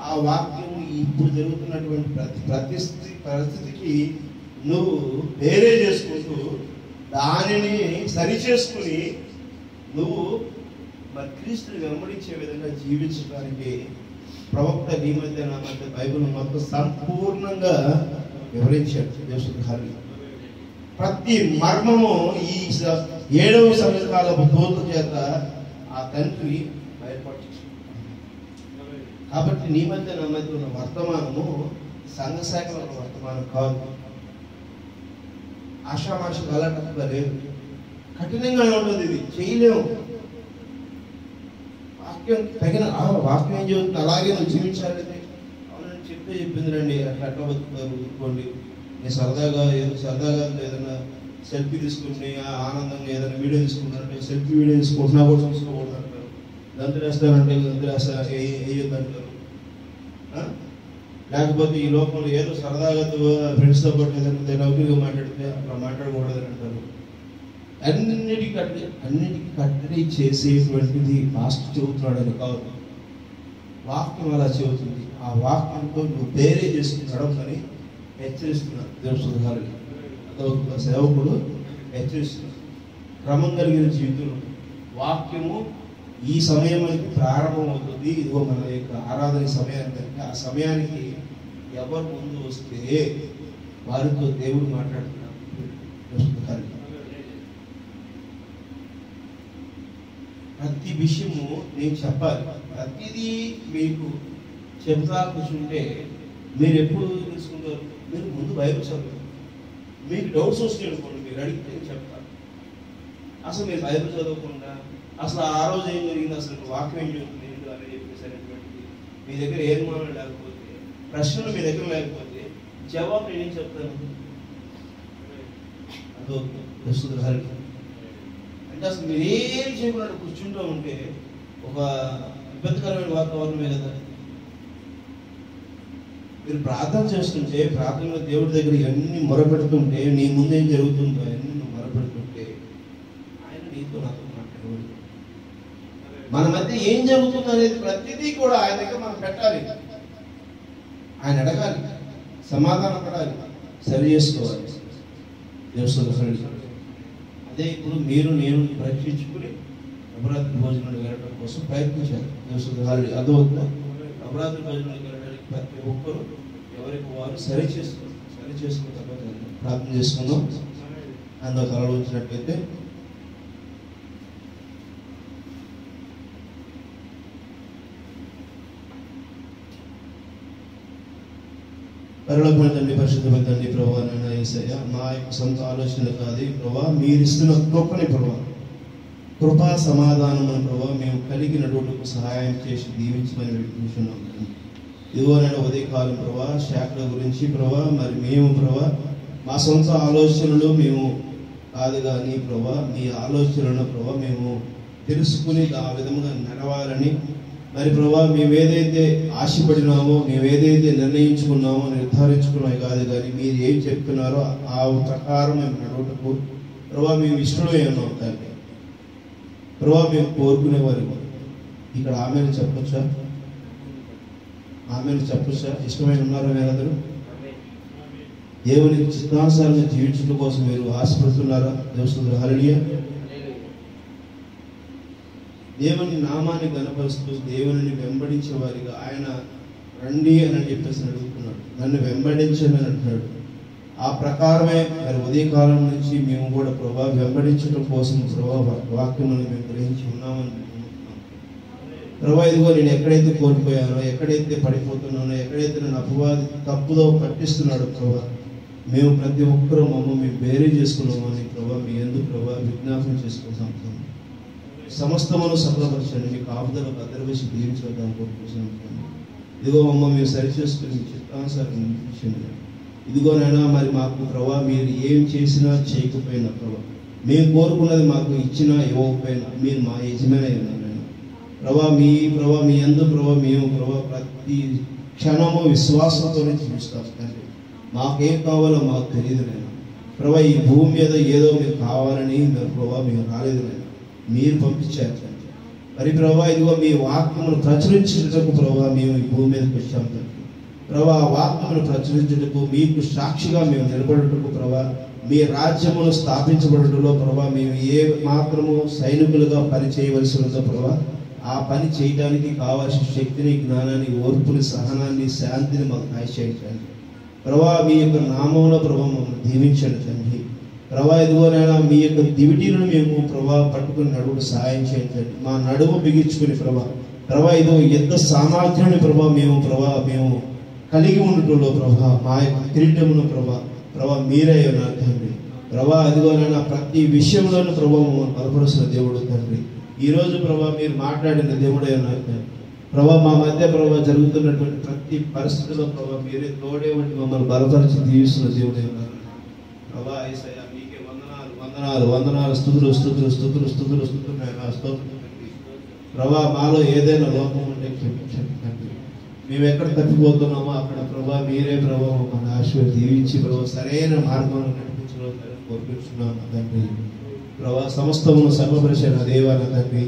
ఆ వాక్యం ఇప్పుడు జరుగుతున్నటువంటి పరిస్థితికి నువ్వు వేరే చేసుకుంటూ దానిని సరి చేసుకుని నువ్వు మరి క్రీస్తుని వెంబడించే విధంగా జీవించడానికి ప్రవక్త నీ మధ్య నా మధ్య బైబిల్ మొత్తం సంపూర్ణంగా వివరించాడు. ప్రతి మర్మము ఈ 7వ సంవత్సరాల దూత చేత ఆ తండ్రి బయటపడిచాడు. కాబట్టి నీ మధ్య నా మధ్య ఉన్న వర్తమానము సంఘశాఖల వర్తమానం కాదు. ఆషామాష అలాంటిగా లేదు, కఠినంగా ఉంటుంది. ఇది చేయలేము. వాక్యం తగిన వాక్యం ఏం చెబుతుంది అలాగే నువ్వు జీవించాలని అవునని చెప్పింది రండి. అట్లా బతుకుతారు ఊరుకోండి. నేను సరదాగా ఏదైనా సెల్ఫీ తీసుకుంటే ఆనందంగా ఏదైనా వీడియో తీసుకుంటానంటే సెల్ఫీ వీడియో తీసుకుంటున్నా కూడా చూసుకోకూడదు అంటారు. గంతులు వేస్తానంటే గంతులు వేయొద్దంటారు. లేకపోతే ఈ లోకంలో ఏదో సరదాగా ఫ్రెండ్స్తో పాటు ఏదైనా నౌకరీగా మాట్లాడితే అట్లా మాట్లాడకూడదని అంటారు. అన్నిటికీ కట్టడి చేసేటువంటిది మాస్టర్ చెబుతున్నాడని కాదు, వాక్యం అలా చెబుతుంది. ఆ వాక్యంతో నువ్వు వేరే చేసుకున్నాడు అని హెచ్చరిస్తున్నాడు దేవుడు గారికి. అదొక సేవకుడు హెచ్చరిస్తున్నాడు. క్రమం కలిగిన జీవితంలో వాక్యము ఈ సమయానికి ప్రారంభం అవుతుంది. ఇదిగో మన యొక్క ఆరాధన సమయానికి, ఆ సమయానికి ఎవరు ముందు వస్తే వారితో దేవుడు మాట్లాడుతున్నాడు. ప్రతి విషయము నేను చెప్పాలి. ప్రతిదీ మీకు చెబుతా కూర్చుంటే మీరు ఎప్పుడు తెలుసుకుంటారు? మీరు ముందు బైబిల్ చదువు. మీకు డౌట్స్ వస్తాయి అనుకోండి, మీరు అడిగితే నేను చెప్తాను. అసలు మీరు బైబిల్ చదవకుండా అసలు ఆ రోజు ఏం జరిగింది, అసలు వాక్యం ఏం జరుగుతుంది ఏంటో అని చెప్పేసరినటువంటిది మీ దగ్గర ఏ అనుమానం లేకపోతే, ప్రశ్నలు మీ దగ్గర లేకపోతే జవాబు నేనేం చెప్తాను? అదొక అంటే అసలు మీరేం చేయకుండా కూర్చుంటూ ఉంటే ఒక ఇబ్బందికరమైన వాతావరణమే కదా. మీరు ప్రార్థన చేస్తుంటే, ప్రార్థనలో దేవుడి దగ్గర ఇవన్నీ మొరపెడుతుంటే, నీ ముందేం జరుగుతుందో అవన్నీ నువ్వు మొరపెడుతుంటే ఆయన నీతో నాతో మాట్లాడేవాడు. మన మధ్య ఏం జరుగుతుంది అనేది ప్రతిదీ కూడా ఆయన దగ్గర మనం పెట్టాలి. ఆయన అడగాలి, సమాధానం పడాలి, సరి చేసుకోవాలి. దేవుడు అదే ఇప్పుడు మీరు నేను పరీక్షించుకుని నవరాత్రి భోజనాలు వెళ్ళడం కోసం ప్రయత్నించాలి. దేవుడు అదవుతుందా? నవరాత్రి భోజనాలు వెళ్ళడానికి ప్రతి ఒక్కరు ఎవరికి వారు సరి చేసుకున్న తర్వాత ప్రార్థన చేసుకుందాం. అందులో కళలు వచ్చినట్లయితే పరలోకమైన తండ్రి, పరిశుద్ధమైన తండ్రి, ప్రభువా నాయనా యేసయ్య, మా యొక్క సొంత ఆలోచన కాదు ప్రభువా, మీరు ఇస్తున్న కృపని ప్రభువా, కృపా సమాధానం ప్రభువా మేము కలిగి నడువుటకు సహాయం చేసి దీవించమని వేడుకుంటున్నాం. ఇదిగో నేను ఉదయకాలం ప్రభా శాఖల గురించి ప్రభా మరి మేము ప్రభా మా సొంత ఆలోచనలు మేము కాదు కానీ ప్రభా మీ ఆలోచనలను ప్రభా మేము తెలుసుకుని ఆ విధంగా నడవాలని మరి ప్రభా మేము ఏదైతే ఆశపడినామో మేము ఏదైతే నిర్ణయించుకున్నామో నిర్ధారించుకున్నామో కాదు కానీ మీరు ఏం చెప్తున్నారో ఆ ప్రకారం మేము నడవటకు ప్రభా మేము ఇష్టమే ఉన్నాం తండ్రి. ప్రభా మేము కోరుకునేవారు ఇక్కడ ఆమెను చెప్పొచ్చా? ఆమెను చెప్పొచ్చా? ఇష్టమైన ఉన్నారా మీరందరూ? దేవుని చిత్తానుసారంగా జీవించడం కోసం మీరు ఆశపడుతున్నారా? దేవస్తున్నారు హల్లెలూయా. దేవుని నామాన్ని కనపరుస్తూ దేవుని వెంబడించే వారిగా ఆయన రండి అని చెప్పేసి అడుగుతున్నాడు. నన్ను వెంబడించండి అని అంటున్నాడు. ఆ ప్రకారమే మరి ఉదయకాలం నుంచి మేము కూడా ప్రభా వెంబడించడం కోసం ప్రభా వాక్యములను మేము గ్రహించి ఉన్నామని ప్రభా ఇదిగో నేను ఎక్కడైతే కోల్పోయానో, ఎక్కడైతే పడిపోతున్నానో, ఎక్కడైతే నన్ను అపవాది తప్పుదో పట్టిస్తున్నాడో ప్రభా మేము ప్రతి ఒక్కరూ మేము బేరీ చేసుకున్నామని ప్రభా మీ ఎందుకు ప్రభా విజ్ఞాపన చేసుకుంటాం. సమస్తమును సఫలపరచండి, మీ కాపుదల భద్రవేసి దీవించడం కోరుకుంటున్నాం. ఇదిగో మేము సరి చేసుకుని మీ చిత్తానుసారం నిలిపించండి. ఇదిగోనైనా మరి మాకు ప్రభా మీరు ఏం చేసినా చేయకపోయినా ప్రభా మేము కోరుకున్నది మాకు ఇచ్చినా ఇవ్వకపోయినా మీరు మా యజమాని ఉన్నారని ప్రభా మీ యందు ప్రభా మేము ప్రభా ప్రతి క్షణము విశ్వాసంతోనే జీవిస్తాం తండ్రి. మాకేం కావాలో మాకు తెలియదు నేను ప్రభా. ఈ భూమి మీద ఏదో మీరు కావాలని మీరు ప్రభా మేము రాలేదు నేను, మీరు పంపించారు తండ్రి. మరి ప్రభా ఇదిగో మీ వాక్యమును ప్రచురించుటకు ప్రభా మేము ఈ భూమి మీదకి వచ్చాం తండ్రి. ప్రభా వాక్యమును ప్రచురించుటకు మీకు సాక్షిగా మేము నిలబడుటకు ప్రభా మీ రాజ్యమును స్థాపించబడుటలో ప్రభా మేము ఏ మాత్రము సైనికులుగా పని చేయవలసి ఉందో ప్రభా ఆ పని చేయడానికి కావాల్సిన శక్తిని, జ్ఞానాన్ని, ఓర్పుని, సహనాన్ని, శాంతిని మాకు దయచేయండి ప్రభా. మీ యొక్క నామంలో ప్రభా మమ్మల్ని దీవించండి తండ్రి. ప్రభా ఇదిగోనైనా మీ యొక్క దివిటీలను మేము ప్రభా పట్టుకుని నడువుకు సహాయం చేయండి. మా నడుము బిగించుకుని ప్రభా ఇదో యుద్ధ సామర్థ్యాన్ని ప్రభా మేము కలిగి ఉండటంలో ప్రభా మా యొక్క కిరీటమును ప్రభా మీరే ఉన్నారు తండ్రి. ప్రభా అదిగోనైనా ప్రతి విషయంలోనూ ప్రభా మమ్మల్ని బలపరుస్తున్న దేవుడు తండ్రి. ఈ రోజు ప్రభా మీరు మాట్లాడిన దేవుడే ఉన్నారు తండ్రి. ప్రభా మా మధ్య ప్రభా జరుగుతున్నటువంటి ప్రతి పరిస్థితుల్లో ప్రభా మీరే తోడే ఉండి మమ్మల్ని బలపరిచి దీవిస్తున్న దేవుడే ఉన్నారు ప్రభా. యేసయ్యా మీకే వందనాలు స్తుతులు ప్రభా. మాలో ఏదైనా లోపం ఉంటే క్షమించండి తండ్రి. మేము ఎక్కడ తప్పిపోతున్నామో అక్కడ ప్రభా మీరే ప్రభా మమ్మల్ని ఆశీర్వాద దీవించి ప్రభా సరైన మార్గంలో నడిపించడం కోరుకుంటున్నాను తండ్రి. ప్రభా సమస్తమును సర్వపరిచిన దేవాల తండ్రి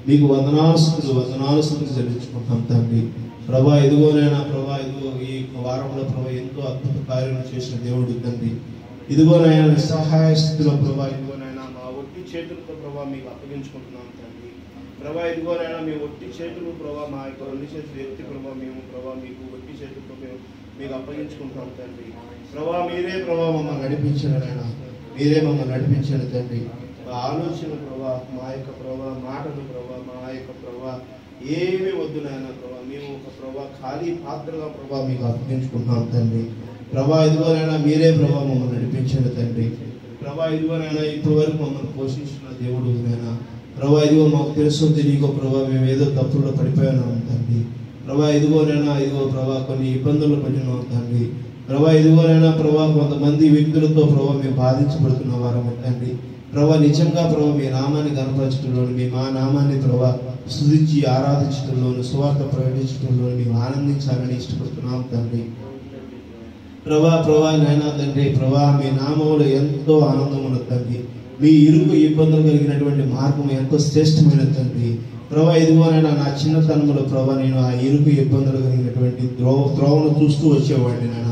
మీకు వందనాలు స్తుతులు చెల్లించుకుంటాం తండ్రి. ప్రభా ఇదిగోనైనా ప్రభా ఇదిగో ఈ వారంలో ప్రభా ఎంతో అద్భుత కార్యాలు చేసిన దేవుడు తండ్రి. ఇదిగోనైనా నిస్సహాయ స్థితిలో ప్రభా ఇదిగోనైనా మా ఒట్టి చేతులతో ప్రభా మీకు అప్పగించుకుంటున్నాం తండ్రి. ప్రభా ఇదిగోనైనా మీ ఒట్టి చేతులు ప్రభా మా యొక్క 2 చేతులు ఎత్తి ప్రభా మేము ప్రభా మీకు ఒట్టి చేతులతో మేము మీకు అప్పగించుకుంటాం తండ్రి. ప్రభా మీరే ప్రభా మమ్మల్ని నడిపించారైనా మీరే మమ్మల్ని నడిపించారు తండ్రి. మా ఆలోచన ప్రభా మా యొక్క ప్రభా మాటలు ప్రభా మా యొక్క ప్రభా ఏమీ వద్దు నాయన ప్రభా మేము ఒక ప్రభా ఖాళీ పాత్రగా ప్రభా మీకు అప్పగించుకుంటాం తండ్రి. ప్రభా ఇదిగోనైనా మీరే ప్రభా మమ్మల్ని నడిపించారు తండ్రి. ప్రభా ఇదిగోనైనా ఇప్పటి వరకు మమ్మల్ని పోషించిన దేవుడు నైనా ప్రభా ఇదిగో మాకు తెలుసో తెలియకో ప్రభా మేము ఏదో తప్పుల్లో పడిపోయినాం తండ్రి. ప్రభా ఇదిగోనైనా ఇదిగో ప్రభా కొన్ని ఇబ్బందులు పడినాం తండ్రి. ప్రభా ఇదిగోనైనా ప్రభా కొంతమంది వ్యక్తులతో ప్రభా మేము బాధించబడుతున్న వారము తండ్రి. ప్రభా నిజంగా ప్రభా మీ నామాన్ని కనపరచడంలోను మా నామాన్ని ప్రభా స్తుతించి ఆరాధించడంలోను సువార్త ప్రకటించడంలోను మేము ఆనందించాలని ఇష్టపడుతున్నాం తండ్రి. ప్రభా నైనా తండ్రి ప్రభా మీ నామంలో ఎంతో ఆనందం ఉన్నది తండ్రి. మీ ఇరుకు ఇబ్బందులు కలిగినటువంటి మార్గం ఎంతో శ్రేష్టమైన తండ్రి. ప్రభా ఇదిగోనైనా నా చిన్నతనంలో ప్రభా నేను ఆ ఇరుకు ఇబ్బందులు కలిగినటువంటి త్రోవను చూస్తూ వచ్చేవాడిని నాయన.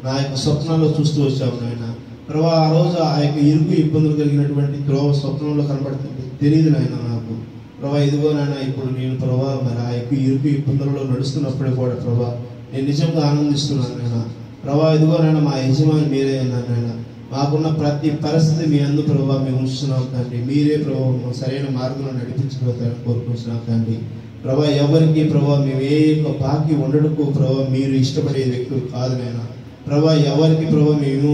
నా యొక్క స్వప్నాల్లో చూస్తూ వచ్చాము నాయన. ప్రభా ఆ రోజు ఆ యొక్క ఇరుకు ఇబ్బందులు కలిగినటువంటి త్రోవ స్వప్నంలో కనబడుతుంది తెలియదు నాయన నాకు. ప్రభా ఇదిగోనైనా ఇప్పుడు నేను ప్రభా మరి ఆ యొక్క ఇరుకు ఇబ్బందులలో నడుస్తున్నప్పుడే కూడా ప్రభా నేను నిజంగా ఆనందిస్తున్నాను నాయన. ప్రభా ఇదిగోనైనా మా యజమాని మీరే నాయన. మాకున్న ప్రతి పరిస్థితి మీ అందు ప్రభావ మేము ఉంచుతున్నాం తండ్రి. మీరే ప్రభావ సరైన మార్గంలో నడిపించగలుగుతారని కోరుకుంటున్నాం తండ్రి. ప్రభా ఎవరికి ప్రభావ మేము ఏ యొక్క బాకీ ఉండడకు ప్రభావ మీరు ఇష్టపడే వ్యక్తులు కాదు నాయన. ప్రభా ఎవరికి ప్రభావ మేము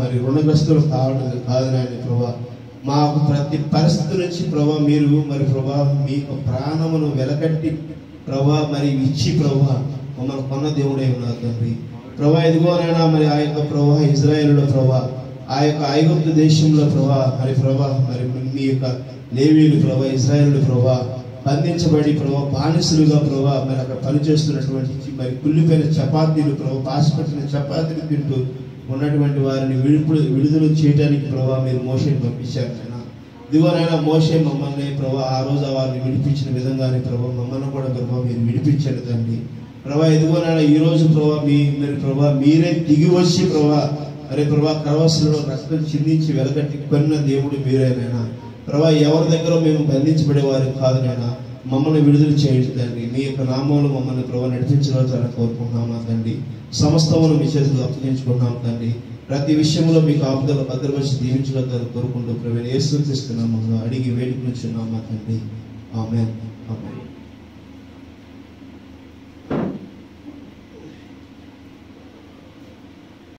మరి రుణగ్రస్తులు కావడం కాదు నాయన. ప్రభా మాకు ప్రతి పరిస్థితి నుంచి ప్రభా మీరు మరి ప్రభా మీ యొక్క ప్రాణమును వెలకట్టి ప్రభా మరి ఇచ్చి ప్రభా మమ్మల్ని కొన్న దేవుడే ఉన్నారు తండ్రి. ప్రభా ఇదిగోనైనా మరి ఆ యొక్క ప్రభా ఇజ్రాయేలులో ప్రభా ఆ యొక్క ఐగుప్తు దేశంలో ప్రభా మరి మీ యొక్క లేవీలు ప్రభా ఇజ్రాయేలు ప్రభా బంధించబడి ప్రభా బానిసలుగా ప్రభా మరి అక్కడ పనిచేస్తున్నటువంటి మరి కుళ్ళిపోయిన చపాతీలు ప్రభా పాసిపట్టిన చపాతీలు తింటూ ఉన్నటువంటి వారిని విడుదల చేయడానికి ప్రభా మీరు మోషేని పంపించారు నాయన. ఇదిగోనైనా మోషే మమ్మల్ని ప్రభా ఆ రోజు వారిని విడిపించిన విధంగానే ప్రభా మమ్మల్ని కూడా ప్రభా మీరు విడిపించారు తండ్రి. ప్రభా ఇదిగోనైనా ఈ రోజు ప్రభా మీరే దిగి వచ్చి ప్రభా కరవస్సులో రక్తం చిందించి వెలగట్టి కొన్న దేవుడు మీరేనైనా. ప్రభా ఎవరి దగ్గర మేము బంధించబడేవారు కాదు నాయన. మమ్మల్ని విడుదల చేయండి తండ్రి. మీ యొక్క నామంలో మమ్మల్ని ప్రభా నడిపించవలసిన కోరుకుంటున్నామా తండ్రి. సమస్తమును మీ చేతులు అప్పగించుకుంటున్నాం తండ్రి. ప్రతి విషయంలో మీకు ఆపుదల భద్రపరిచి దీవించగలుగుతారు కోరుకుంటూ ప్రభు యేసు క్రీస్తు నామములో అడిగి వేడుకొనుచున్నామా తండ్రి. ఆమేన్. ఆమేన్.